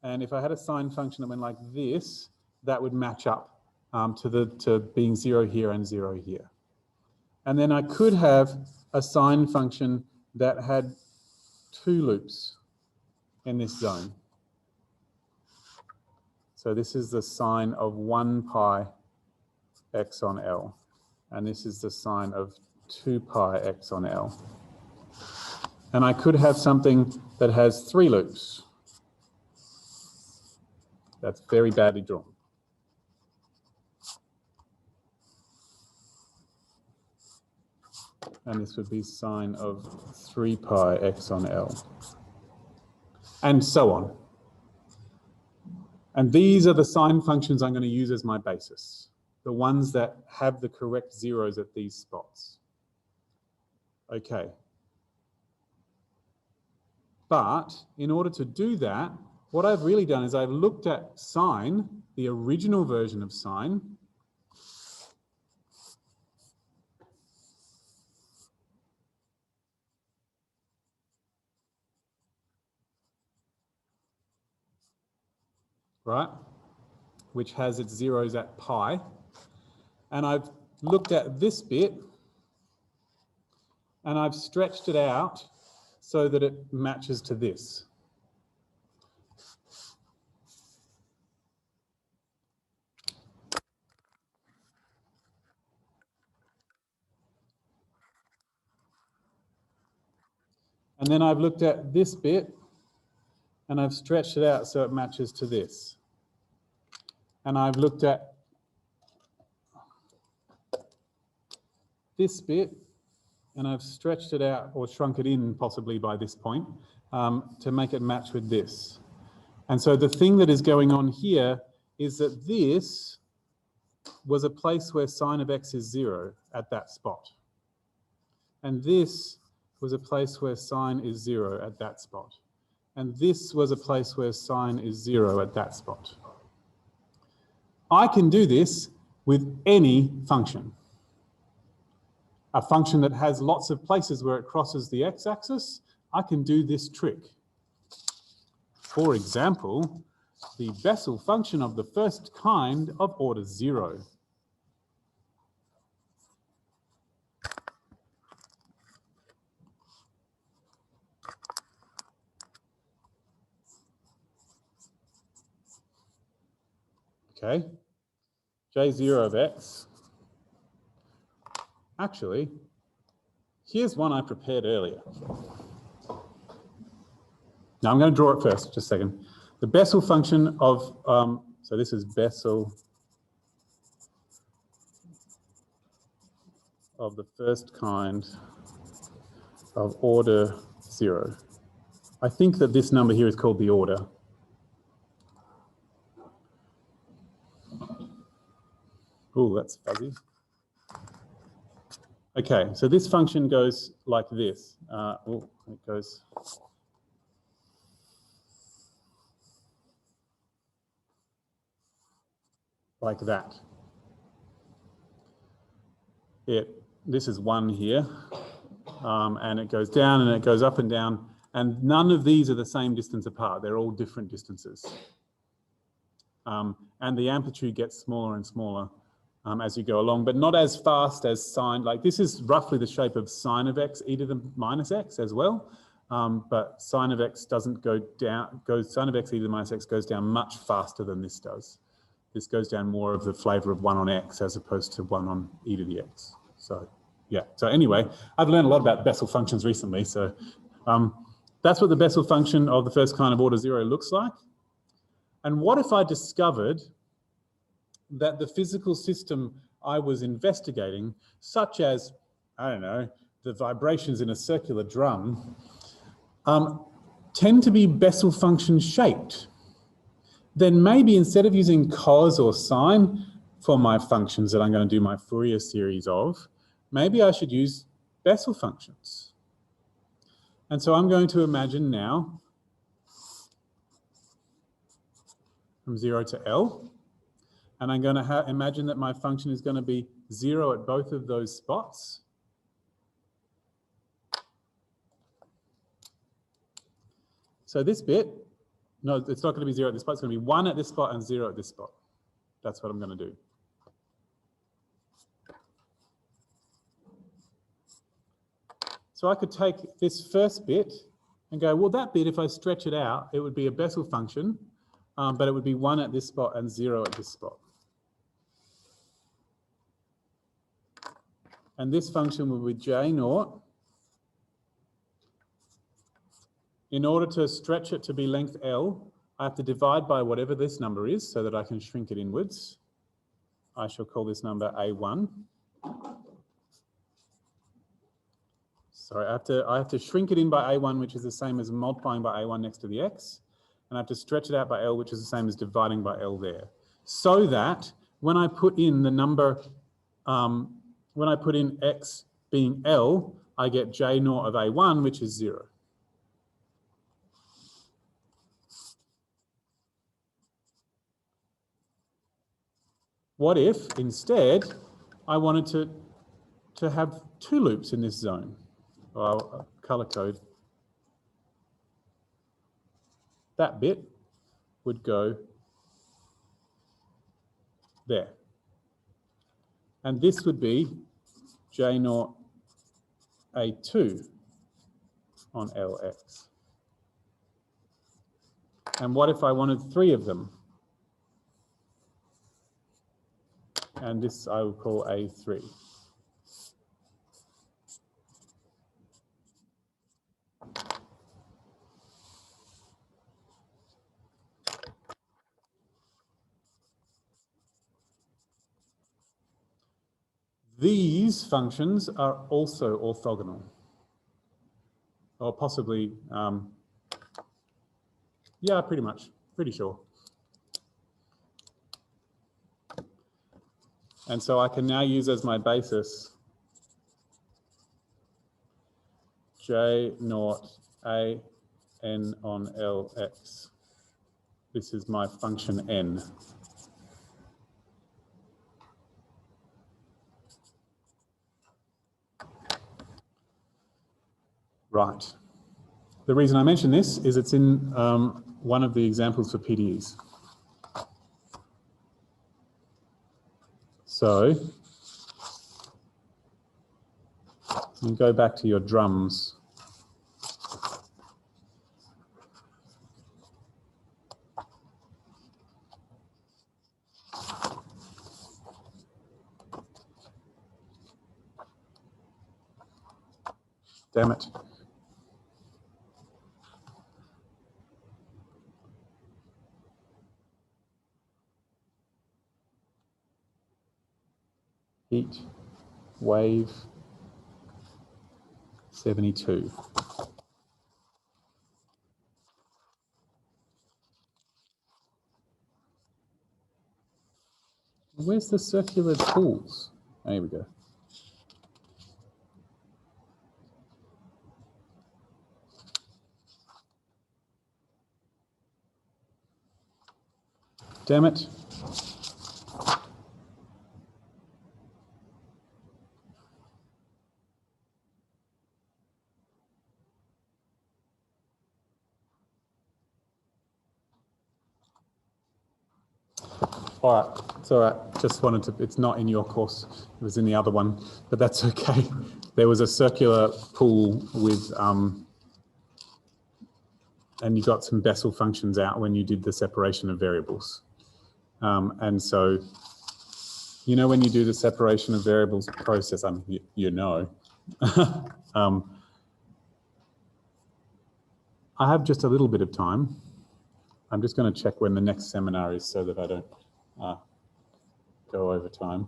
And if I had a sine function that went like this, that would match up to being 0 here and 0 here. And then I could have a sine function that had 2 loops in this zone. So this is the sine of 1 pi x on L. And this is the sine of 2 pi x on L. And I could have something that has 3 loops. That's very badly drawn. And this would be sine of 3 pi x on L. And so on. And these are the sine functions I'm going to use as my basis, the ones that have the correct zeros at these spots. Okay. But in order to do that, what I've really done is I've looked at sine, the original version of sine, right, which has its zeros at pi. And I've looked at this bit and I've stretched it out so that it matches to this. And then I've looked at this bit and I've stretched it out so it matches to this. And I've looked at this bit and I've stretched it out or shrunk it in possibly by this point to make it match with this. And so the thing that is going on here is that this was a place where sine of x is 0 at that spot. And this was a place where sine is 0 at that spot. And this was a place where sine is 0 at that spot. I can do this with any function. A function that has lots of places where it crosses the x-axis, I can do this trick. For example, the Bessel function of the first kind of order 0. Okay, J0 of x. Actually, here's one I prepared earlier. Now I'm going to draw it first, just a second. The Bessel function of, so this is Bessel of the first kind of order 0. I think that this number here is called the order. Oh, that's fuzzy. Okay, so this function goes like this. It goes like that. This is 1 here, and it goes down and it goes up and down, and none of these are the same distance apart. They're all different distances. And the amplitude gets smaller and smaller as you go along, but not as fast as sine. Like this is roughly the shape of sine of x e to the minus x as well, but sine of x doesn't go down. Sine of x e to the minus x goes down much faster than this does. This goes down more of the flavour of 1 on x as opposed to 1 on e to the x. So yeah. So anyway, I've learned a lot about Bessel functions recently. So that's what the Bessel function of the first kind of order 0 looks like. And what if I discovered that the physical system I was investigating, such as, I don't know, the vibrations in a circular drum, tend to be Bessel function shaped? Then maybe instead of using cos or sine for my functions that I'm going to do my Fourier series of, maybe I should use Bessel functions. And so I'm going to imagine now from 0 to L, and I'm going to imagine that my function is going to be 0 at both of those spots. So this bit, no, it's not going to be 0 at this spot. It's going to be 1 at this spot and 0 at this spot. That's what I'm going to do. So I could take this first bit and go, well, that bit, if I stretch it out, it would be a Bessel function, but it would be 1 at this spot and 0 at this spot. And this function will be j naught. In order to stretch it to be length L, I have to divide by whatever this number is so that I can shrink it inwards. I shall call this number A1. Sorry, I have to shrink it in by A1, which is the same as multiplying by A1 next to the x. And I have to stretch it out by L, which is the same as dividing by L there. So that when I put in the number, when I put in x being L, I get j naught of A1, which is 0. What if, instead, I wanted to have 2 loops in this zone? Well, color code. That bit would go there. And this would be j naught A2 on Lx. And what if I wanted 3 of them? And this I will call A3. These functions are also orthogonal, or possibly, yeah, pretty much, pretty sure. And so I can now use as my basis j naught a n on Lx. This is my function n. Right. The reason I mention this is it's in one of the examples for PDEs. So you go back to your drums. Damn it. Heat, wave, 72. Where's the circular pools? There we go. Damn it. All right, it's all right. Just wanted to, it's not in your course. It was in the other one, but that's okay. There was a circular pool with, and you got some Bessel functions out when you did the separation of variables. And so, you know, when you do the separation of variables process, you know, I have just a little bit of time. I'm just going to check when the next seminar is so that I don't go over time.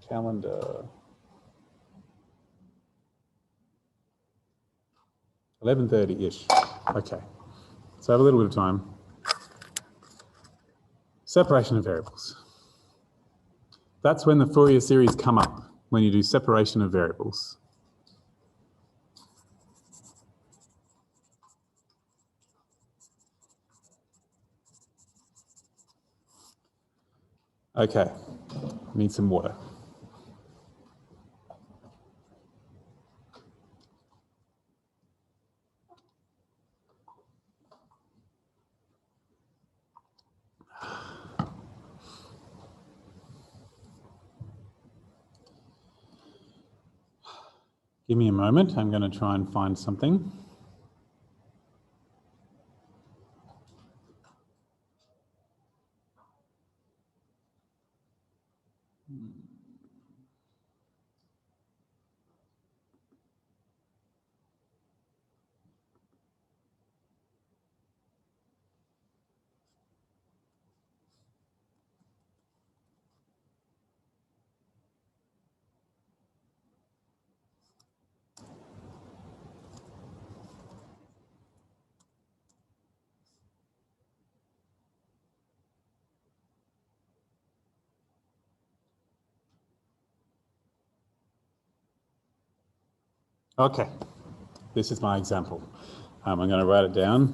Calendar. 11:30-ish. Okay. So I have a little bit of time. Separation of variables. That's when the Fourier series come up, when you do separation of variables. Okay, need some water. Give me a moment, I'm going to try and find something. Okay, this is my example. I'm going to write it down.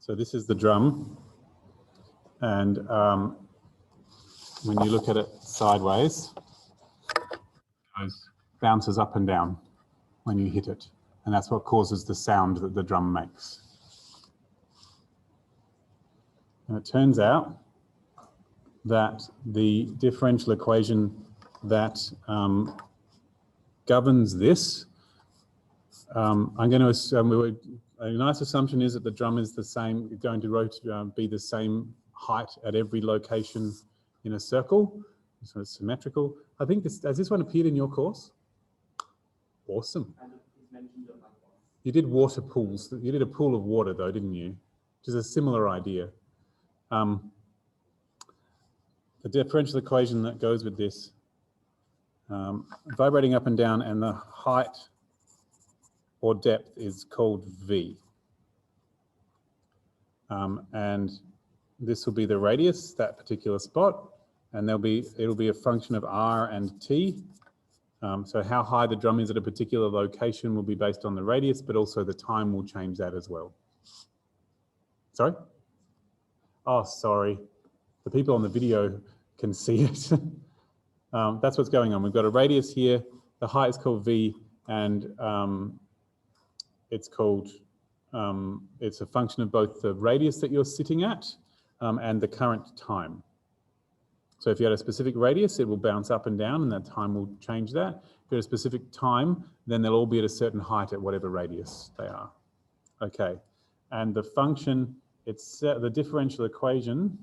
So this is the drum, and when you look at it sideways, it bounces up and down when you hit it, and that's what causes the sound that the drum makes. And it turns out that the differential equation that governs this, I'm going to assume, a nice assumption is that the drum is the same, going to be the same height at every location in a circle, so it's symmetrical. I think this, has this one appeared in your course? Awesome. You did water pools. You did a pool of water though, didn't you? Which is a similar idea. The differential equation that goes with this, vibrating up and down, and the height or depth is called V. And this will be the radius, that particular spot, and it'll be a function of R and T. So how high the drum is at a particular location will be based on the radius, but also the time will change that as well. Sorry? Oh, sorry. The people on the video can see it. That's what's going on. We've got a radius here. The height is called V, and it's a function of both the radius that you're sitting at and the current time. So if you had a specific radius, it will bounce up and down, and that time will change that. If you had a specific time, then they'll all be at a certain height at whatever radius they are. Okay, and the function, it's the differential equation,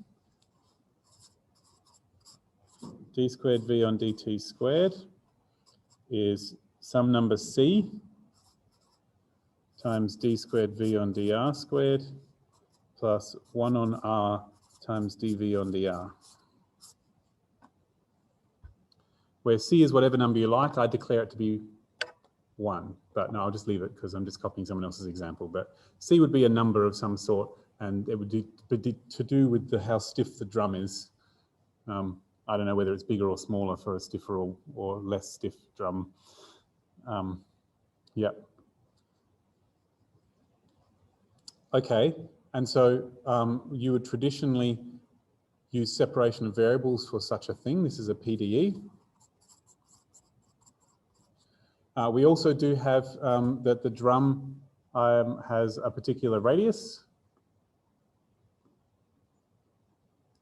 d squared v on dt squared, is some number c times d squared v on dr squared plus 1 on r times dv on dr. Where c is whatever number you like, I declare it to be 1. But no, I'll just leave it because I'm just copying someone else's example. But c would be a number of some sort, and it would be to do with how stiff the drum is. I don't know whether it's bigger or smaller for a stiffer or less stiff drum. Yeah. Okay, and so you would traditionally use separation of variables for such a thing. This is a PDE. We also do have that the drum has a particular radius,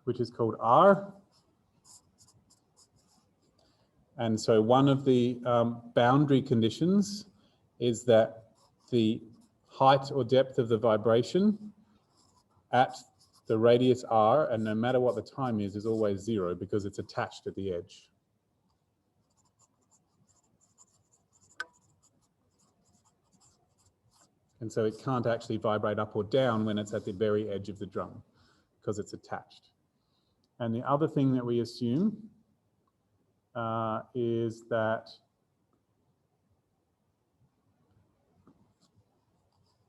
which is called R. And so one of the boundary conditions is that the height or depth of the vibration at the radius R, and no matter what the time is always 0 because it's attached at the edge. And so it can't actually vibrate up or down when it's at the very edge of the drum because it's attached. And the other thing that we assume is that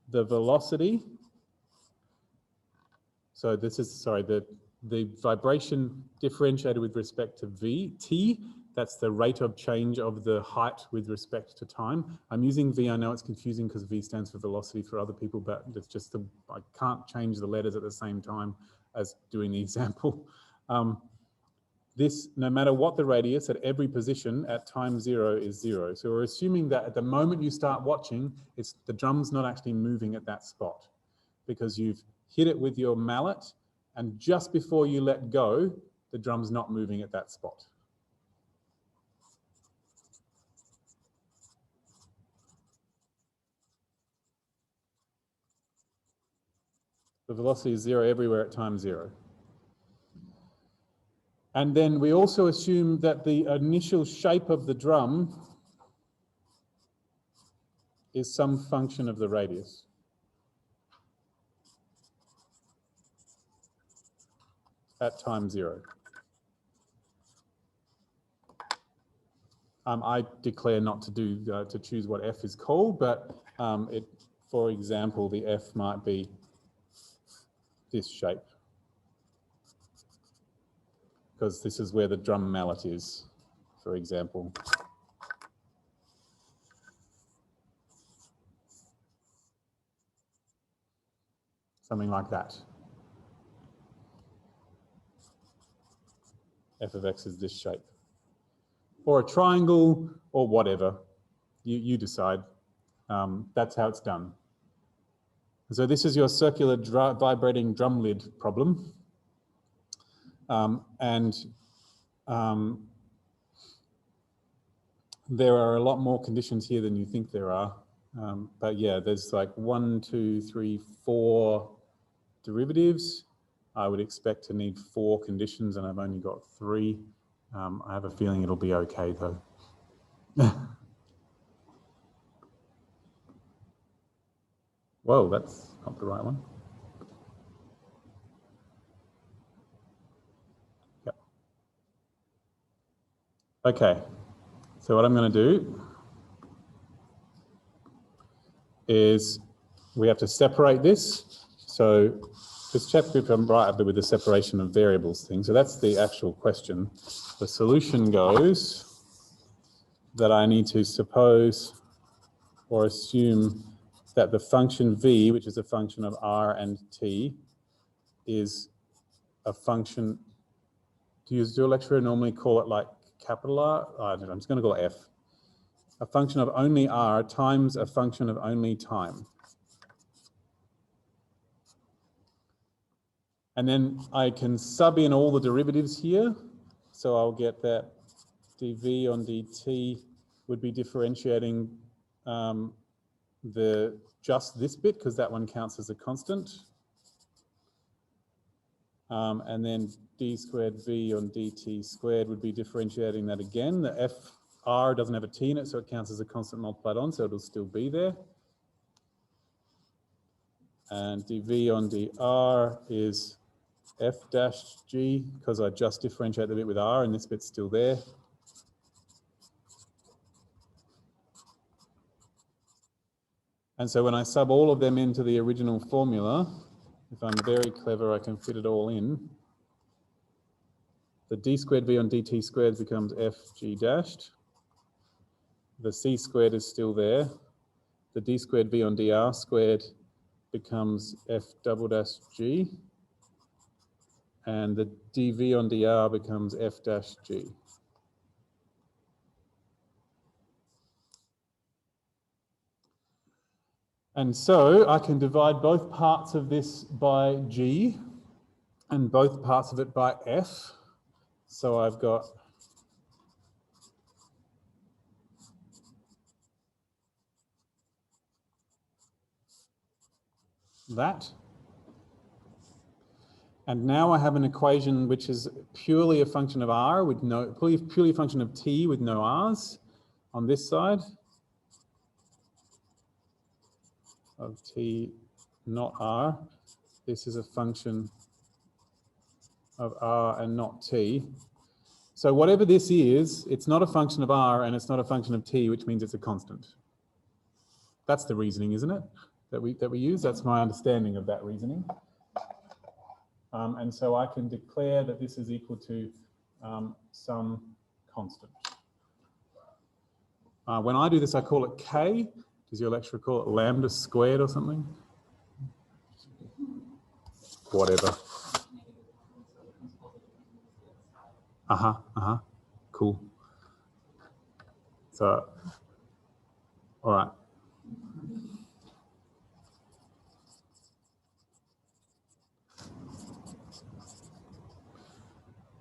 the velocity, so this is, sorry, the vibration differentiated with respect to t, that's the rate of change of the height with respect to time. I'm using v, I know it's confusing because v stands for velocity for other people, but it's just, I can't change the letters at the same time as doing the example. This, no matter what the radius, at every position at time 0 is 0. So we're assuming that at the moment you start watching, the drum's not actually moving at that spot because you've hit it with your mallet, and just before you let go, the drum's not moving at that spot. The velocity is 0 everywhere at time 0. And then we also assume that the initial shape of the drum is some function of the radius. At time 0. I declare not to do to choose what f is called, but for example, the f might be this shape, because this is where the drum mallet is, for example. Something like that. F of x is this shape. Or a triangle, or whatever. You decide. That's how it's done. So this is your circular vibrating drum lid problem. There are a lot more conditions here than you think there are. But yeah, there's like 1, 2, 3, 4 derivatives. I would expect to need 4 conditions, and I've only got 3. I have a feeling it'll be okay though. Whoa, that's not the right one. Yep. Okay, so what I'm going to do is we have to separate this. So this chapter, I'm right up there with the separation of variables thing. So that's the actual question. The solution goes that I need to suppose or assume that the function v, which is a function of r and t, is a function. Do your lecturer normally call it like capital R? I don't know, I'm just going to call it f. A function of only r times a function of only time. And then I can sub in all the derivatives here. So I'll get that dv on dt would be differentiating just this bit, because that one counts as a constant. And then d squared v on dt squared would be differentiating that again. The fr doesn't have a t in it, so it counts as a constant multiplied on, so it'll still be there. And dv on dr is f dash g, because I just differentiate the bit with r, and this bit's still there. And so when I sub all of them into the original formula, if I'm very clever, I can fit it all in. The d squared v on dt squared becomes f g dashed. The c squared is still there. The d squared v on dr squared becomes f double dash g. And the dv on dr becomes f dash g. And so I can divide both parts of this by g and both parts of it by f. So I've got that. And now I have an equation which is purely a function of r with no, purely a function of t with no r's on this side of t not r. This is a function of r and not t. So whatever this is, it's not a function of r and it's not a function of t, which means it's a constant. That's the reasoning, isn't it? That we use. That's my understanding of that reasoning. And so I can declare that this is equal to some constant. When I do this, I call it k. Does your lecturer call it lambda squared or something? Whatever. Cool. So, all right.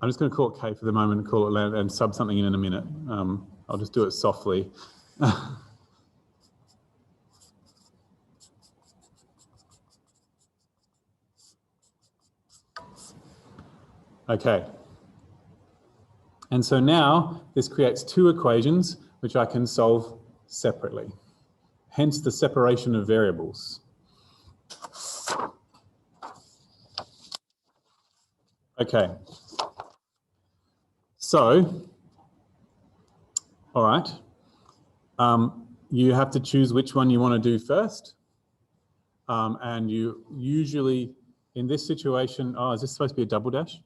I'm just going to call it k for the moment and call it lambda and sub something in a minute. I'll just do it softly. Okay. And so now this creates two equations which I can solve separately. Hence the separation of variables. Okay. So, all right. You have to choose which one you want to do first. And you usually, in this situation, oh, is this supposed to be a double dash?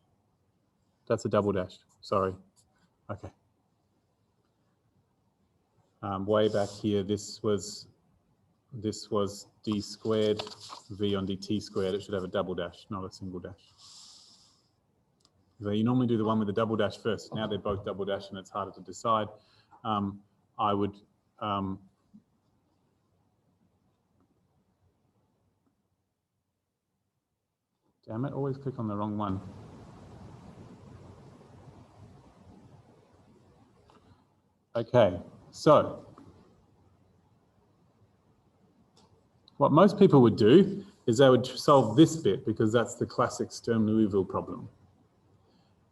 That's a double dash, sorry. Okay. Way back here, this was d squared v on dt squared. It should have a double dash, not a single dash. So you normally do the one with the double dash first. Now they're both double dash and it's harder to decide. I would damn it, always click on the wrong one. Okay, so what most people would do is they would solve this bit because that's the classic Sturm-Liouville problem.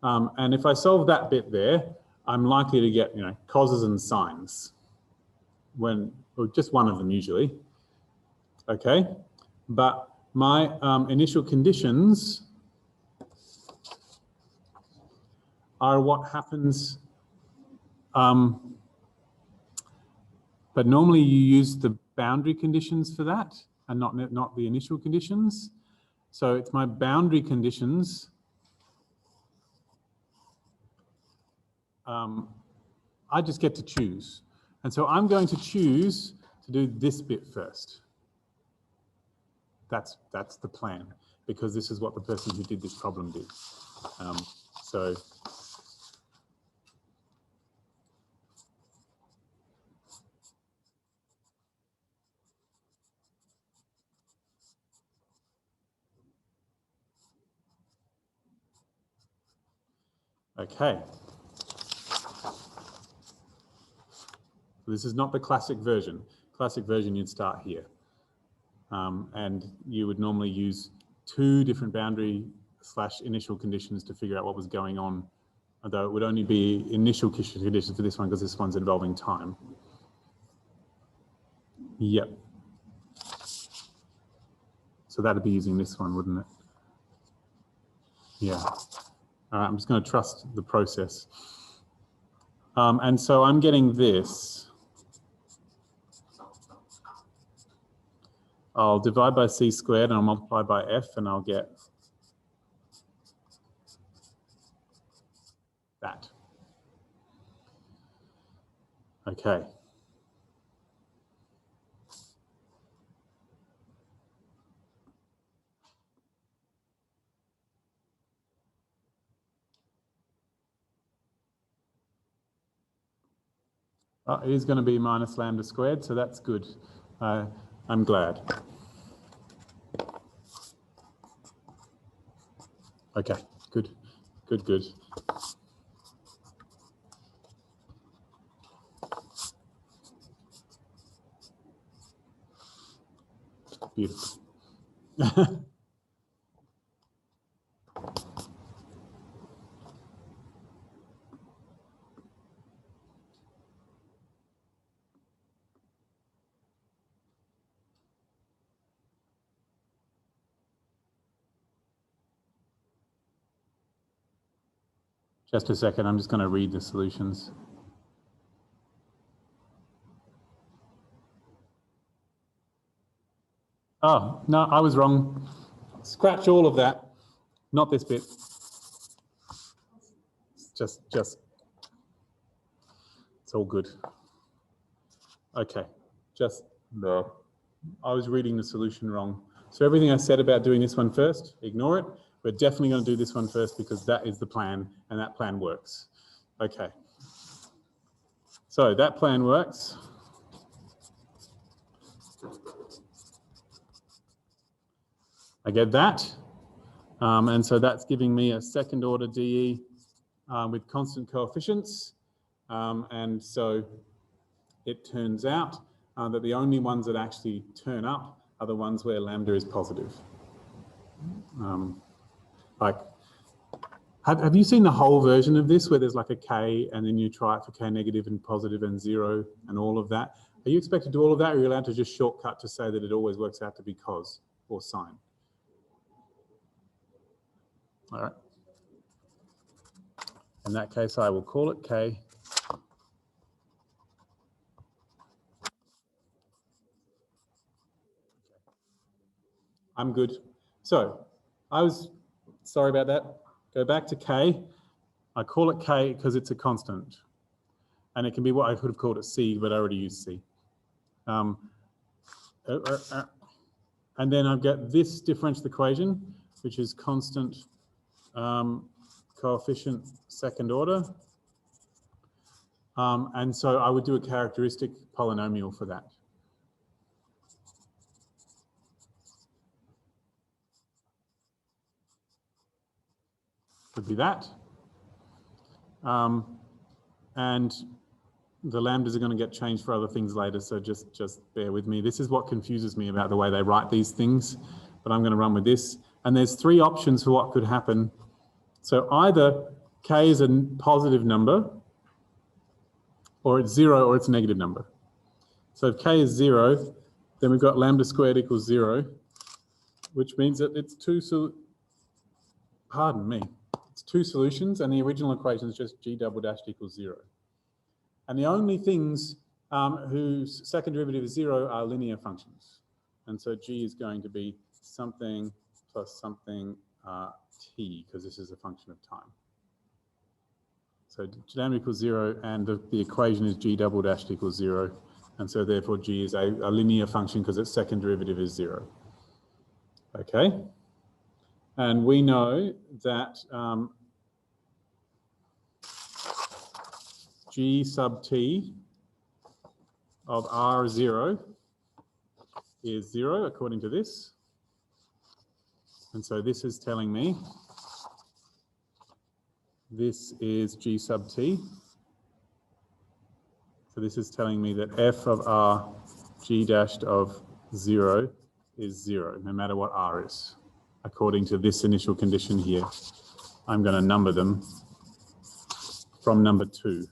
And if I solve that bit there, I'm likely to get, causes and sines, or just one of them usually. Okay, but my initial conditions are what happens. But normally you use the boundary conditions for that and not the initial conditions. So it's my boundary conditions. I just get to choose. And so I'm going to choose to do this bit first. That's the plan, because this is what the person who did this problem did. Okay. This is not the classic version. Classic version, you'd start here. And you would normally use two different boundary/initial conditions to figure out what was going on, although it would only be initial conditions for this one because this one's involving time. Yep. So that'd be using this one, wouldn't it? Yeah. All right, I'm just going to trust the process. And so I'm getting this. I'll divide by c squared and I'll multiply by f and I'll get that. Okay. It is going to be minus lambda squared, so that's good. I'm glad. Okay, good, good, good. Beautiful. Just a second, I'm just going to read the solutions. Oh, no, I was wrong. Scratch all of that. Not this bit. Just, it's all good. Okay, no. I was reading the solution wrong. So everything I said about doing this one first, ignore it. We're definitely going to do this one first because that is the plan and that plan works. Okay. So that plan works. I get that. And so that's giving me a second order DE with constant coefficients. And so it turns out that the only ones that actually turn up are the ones where lambda is positive. Have you seen the whole version of this where there's like a k and then you try it for k negative and positive and 0 and all of that? Are you expected to do all of that, or are you allowed to just shortcut to say that it always works out to be cos or sine? All right. In that case, I will call it k. I'm good. So I was sorry about that. Go back to k. I call it k because it's a constant. And it can be what I could have called it c, but I already used c. And then I've got this differential equation, which is constant coefficient second order. And so I would do a characteristic polynomial for that. Would be that. And the lambdas are going to get changed for other things later, so just bear with me. This is what confuses me about the way they write these things, but I'm going to run with this. And there's three options for what could happen. So either k is a positive number, or it's 0, or it's a negative number. So if k is 0, then we've got lambda squared equals 0, which means that it's two solutions, and the original equation is just g double dashed equals 0. And the only things whose second derivative is 0 are linear functions. And so g is going to be something plus something t, because this is a function of time. So lambda equals 0, and the equation is g double dashed equals 0. And so therefore g is a linear function because its second derivative is 0. Okay? And we know that g sub t of R0 is 0 according to this. And so this is telling me this is g sub t. So this is telling me that f of r g dashed of 0 is 0, no matter what r is, according to this initial condition here. I'm going to number them from number 2,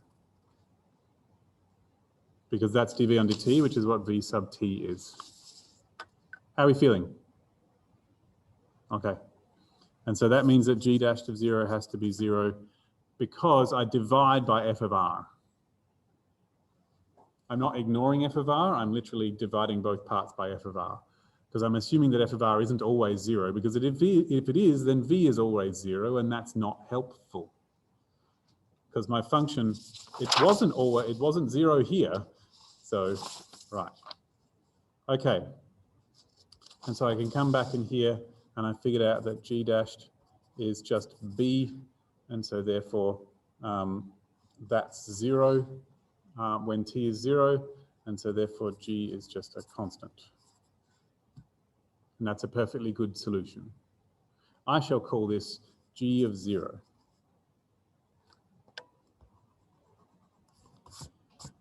because that's dv on dt, which is what v sub t is. How are we feeling? Okay. And so that means that g dashed of 0 has to be 0 because I divide by f of r. I'm not ignoring f of r, I'm literally dividing both parts by f of r, because I'm assuming that f of r isn't always 0, because if it is, then v is always 0, and that's not helpful. Because my function, it wasn't 0 here, so, right. Okay, and so I can come back in here, and I figured out that g dashed is just b, and so therefore that's 0 when t is 0, and so therefore g is just a constant. And that's a perfectly good solution. I shall call this g of 0.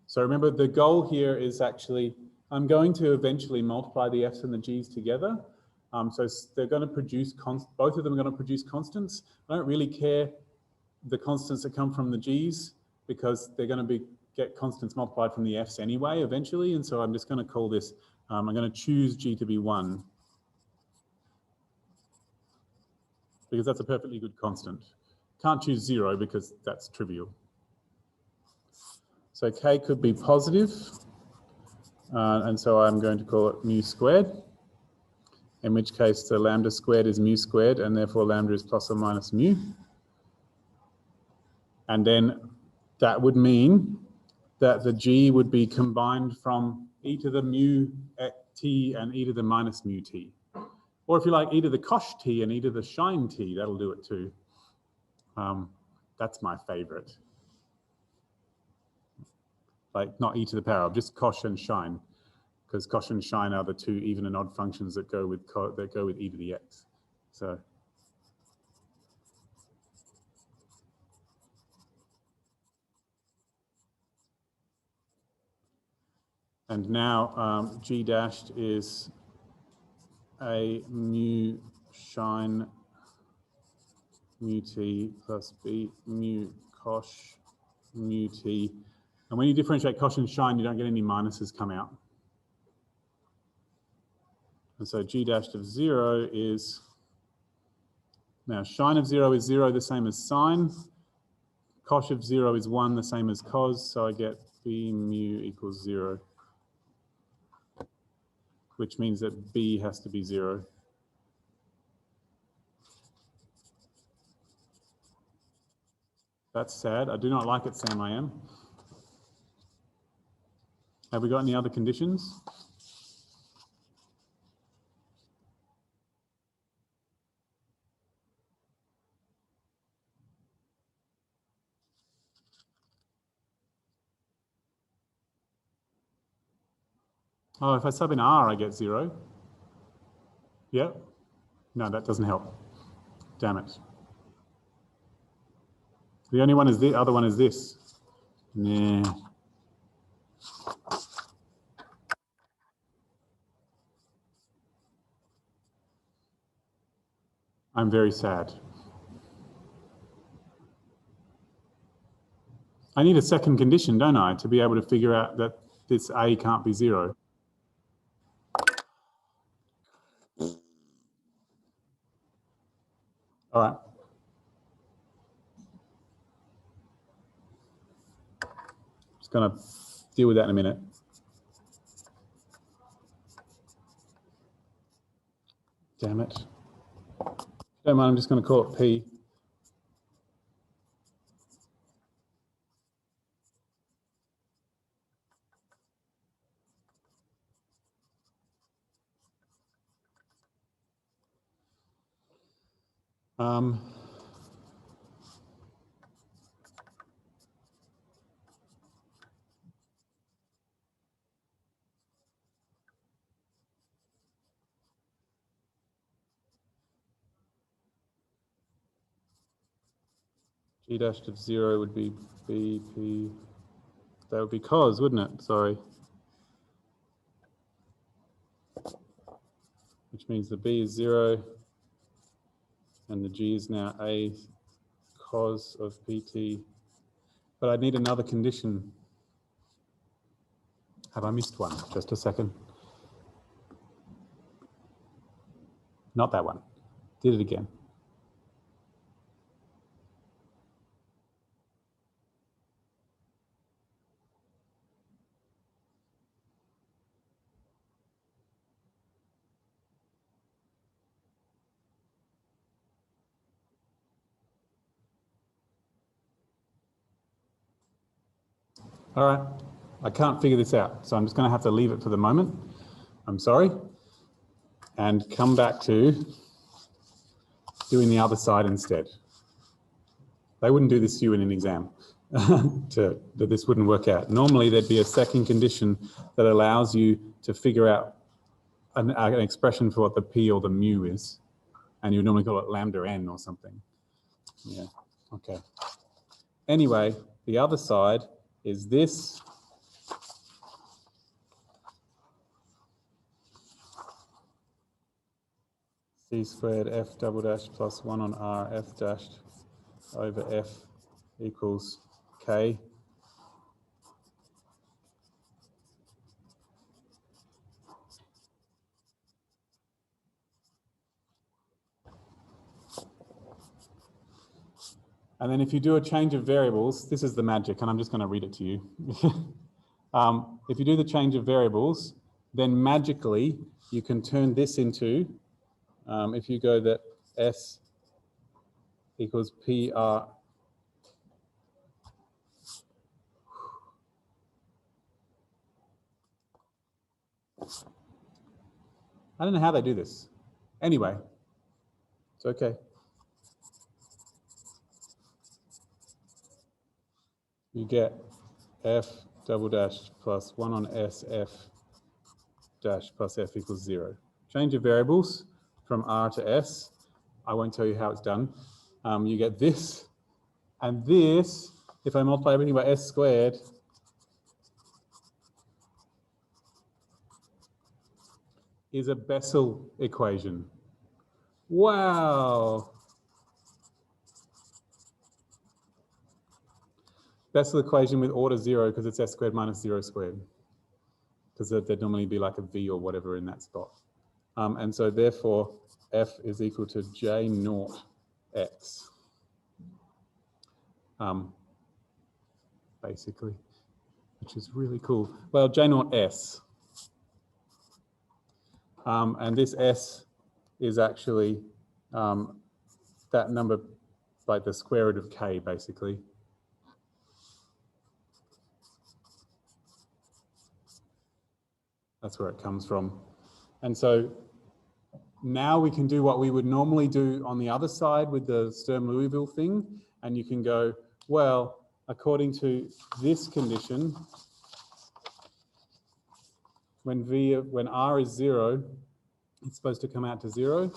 So remember, the goal here is actually, I'm going to eventually multiply the f's and the g's together. So they're going to produce, both of them are going to produce constants. I don't really care the constants that come from the g's, because they're going to get constants multiplied from the f's anyway, eventually. And so I'm just going to call this, I'm going to choose g to be 1, because that's a perfectly good constant. Can't choose 0 because that's trivial. So k could be positive, and so I'm going to call it mu squared, in which case the lambda squared is mu squared, and therefore lambda is plus or minus mu. And then that would mean that the g would be combined from e to the mu t and e to the minus mu t. Or if you like, e to the cosh t and e to the shine t, that'll do it too. That's my favorite. Like not e to the power of, just cosh and shine, because cosh and shine are the two even and odd functions that go with e to the x. So and now g dashed is a mu shine mu t plus b mu cosh mu t. And when you differentiate cosh and sine, you don't get any minuses come out. And so g dashed of 0 is, now sine of 0 is 0, the same as sine. Cosh of 0 is 1, the same as cos, so I get b mu equals 0, which means that b has to be 0. That's sad. I do not like it, Sem1. Have we got any other conditions? Oh, if I sub in r, I get 0. Yep. No, that doesn't help. Damn it. The only one is the other one is this. Nah. I'm very sad. I need a second condition, don't I, to be able to figure out that this a can't be 0. All right. Just going to deal with that in a minute. Damn it. If you don't mind, I'm just going to call it P. G dashed of 0 would be B, P. That would be cos, wouldn't it? Sorry. Which means the B is 0 and the G is now A cos of PT. But I need another condition. Have I missed one? Just a second. Not that one. Did it again. All right, I can't figure this out, so I'm just going to have to leave it for the moment. I'm sorry. And come back to doing the other side instead. They wouldn't do this to you in an exam, that this wouldn't work out. Normally, there'd be a second condition that allows you to figure out an expression for what the P or the mu is, and you would normally call it lambda n or something. Yeah, okay. Anyway, the other side is this. C squared f double dash plus 1 on r f dashed over f equals k. And then if you do a change of variables, this is the magic, and I'm just going to read it to you. If you do the change of variables, then magically you can turn this into, if you go that S equals PR. I don't know how they do this. Anyway, it's okay. You get f double dash plus 1 on S f dash plus f equals 0. Change of variables from R to S. I won't tell you how it's done. You get this, and this, if I multiply everything by S squared, is a Bessel equation. Wow. Bessel equation with order 0 because it's s squared minus 0 squared. Because there'd normally be like a v or whatever in that spot. And so therefore, f is equal to j naught x, basically, which is really cool. Well, j naught s. And this s is actually that number, like the square root of k, basically. That's where it comes from. And so now we can do what we would normally do on the other side with the Sturm-Liouville thing. And you can go, well, according to this condition, when r is 0, it's supposed to come out to 0.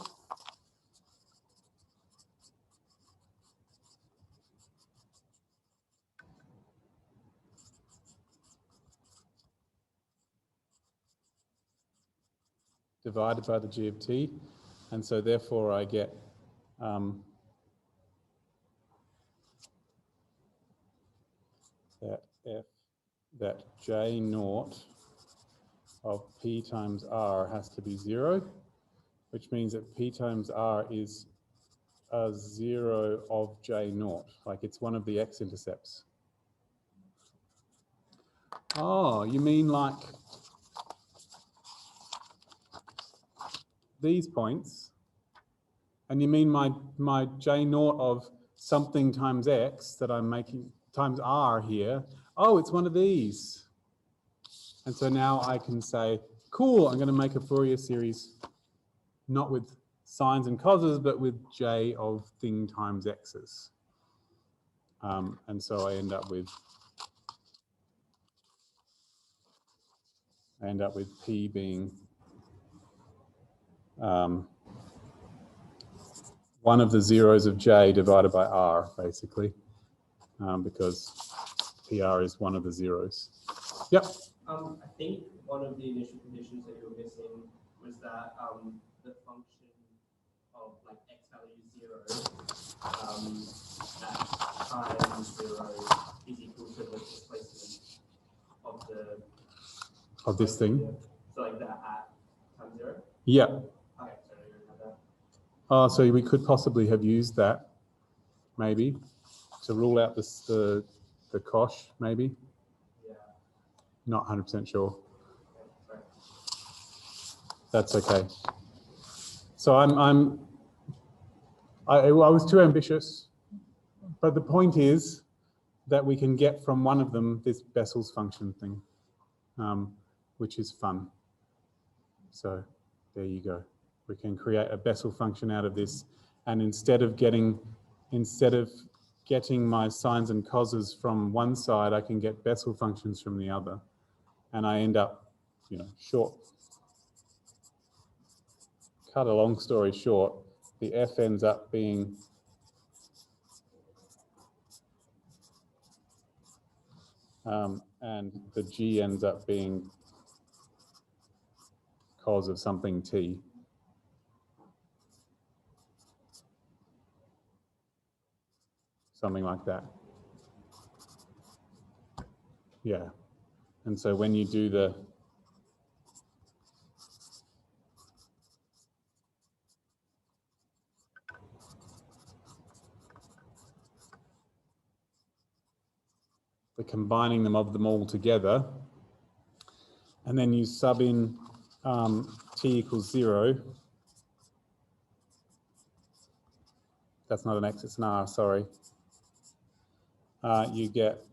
Divided by the g of t. And so therefore I get that j naught of p times r has to be 0, which means that p times r is a 0 of j naught, like it's one of the x-intercepts. Oh, you mean like these points, and you mean my j naught of something times x that I'm making times r here, oh, it's one of these. And so now I can say, cool, I'm going to make a Fourier series not with sines and causes, but with j of thing times x's. And so I end up with p being one of the zeros of j divided by r, basically, because PR is one of the zeros. Yep. I think one of the initial conditions that you were missing was that the function of like x value 0 at time 0 is equal to the displacement of this thing. So like that at time 0? Yeah. Okay, so you don't have that. Oh, so we could possibly have used that, maybe, to rule out the cosh, maybe. Yeah. Not 100% sure. Okay, That's okay. So I was too ambitious, but the point is that we can get from one of them this Bessel's function thing, which is fun. So there you go. We can create a Bessel function out of this, and instead of getting my sines and causes from one side, I can get Bessel functions from the other, and I end up, short. Cut a long story short, the f ends up being and the g ends up being cos of something t. Something like that. Yeah. And so when you do the combining of them all together, and then you sub in t equals 0. That's not an x, it's an r, sorry. You get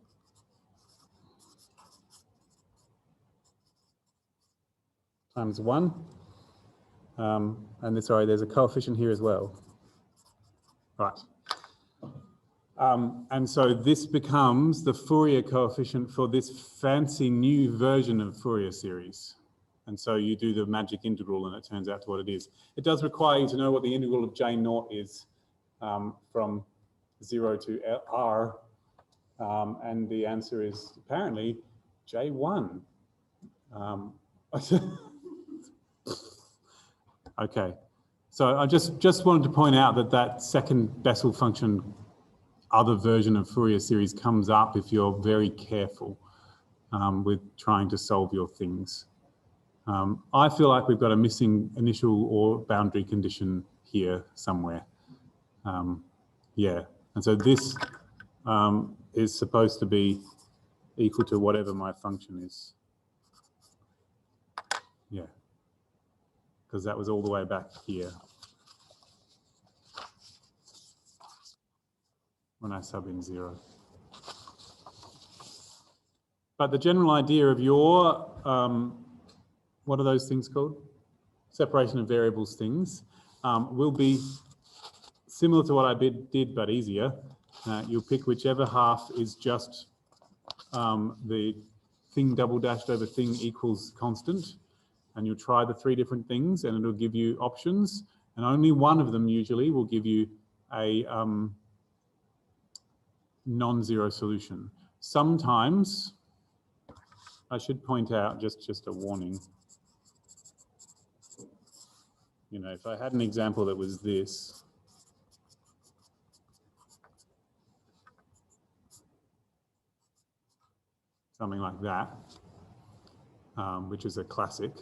times 1. And sorry, there's a coefficient here as well. Right. And so this becomes the Fourier coefficient for this fancy new version of Fourier series. And so you do the magic integral and it turns out to what it is. It does require you to know what the integral of j naught is from 0 to r. And the answer is apparently j1. Okay. So I just wanted to point out that second Bessel function other version of Fourier series comes up if you're very careful with trying to solve your things. I feel like we've got a missing initial or boundary condition here somewhere. Yeah, and so this is supposed to be equal to whatever my function is. Yeah, because that was all the way back here when I sub in 0. But the general idea of your, what are those things called? Separation of variables things, will be similar to what I did, but easier. You'll pick whichever half is just the thing double dashed over thing equals constant, and you'll try the 3 different things, and it'll give you options, and only one of them usually will give you a non-zero solution. Sometimes, I should point out just a warning. You know, if I had an example that was this, something like that, which is a classic,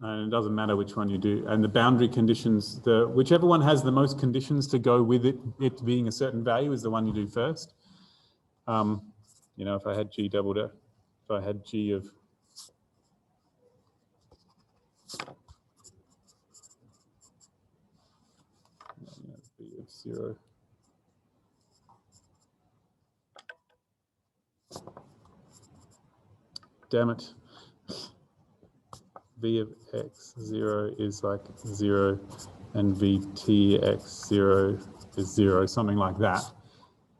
and it doesn't matter which one you do. And the boundary conditions, whichever one has the most conditions to go with it being a certain value is the one you do first. You know, if I had G double dash, if I had G of B of 0. Damn it. V of x 0 is like 0 and VT x 0 is 0, something like that.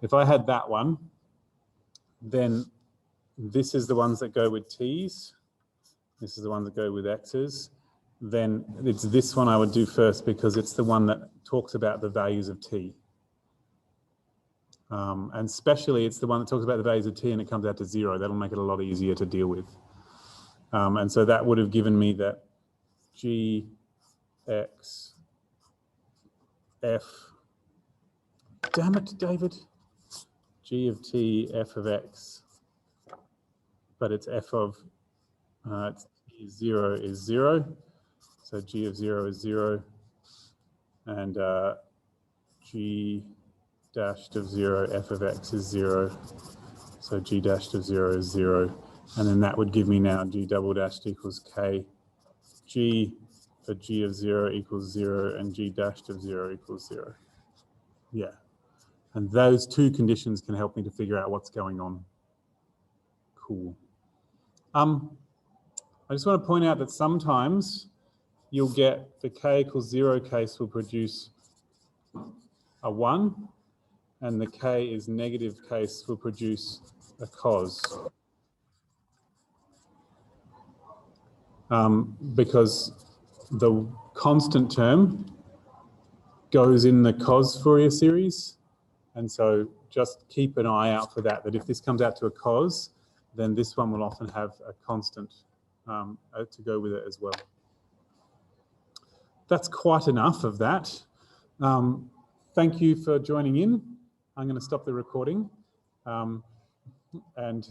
If I had that one, then this is the ones that go with t's, this is the ones that go with x's, then it's this one I would do first because it's the one that talks about the values of t. And especially it's the one that talks about the values of t and it comes out to 0. That'll make it a lot easier to deal with. And so that would have given me that g x f, damn it, David, g of t f of x, but it's f of t 0 is 0, so g of 0 is 0, and g dashed of 0 f of x is 0, so g dashed of 0 is 0, and then that would give me now g double dashed equals k, g for g of 0 equals 0, and g dashed of 0 equals 0. Yeah, and those 2 conditions can help me to figure out what's going on. Cool. I just want to point out that sometimes you'll get the k equals 0 case will produce a 1, and the k is negative case will produce a cos. Because the constant term goes in the cos Fourier series, and so just keep an eye out for that, that if this comes out to a cos, then this one will often have a constant to go with it as well. That's quite enough of that. Thank you for joining in. I'm going to stop the recording and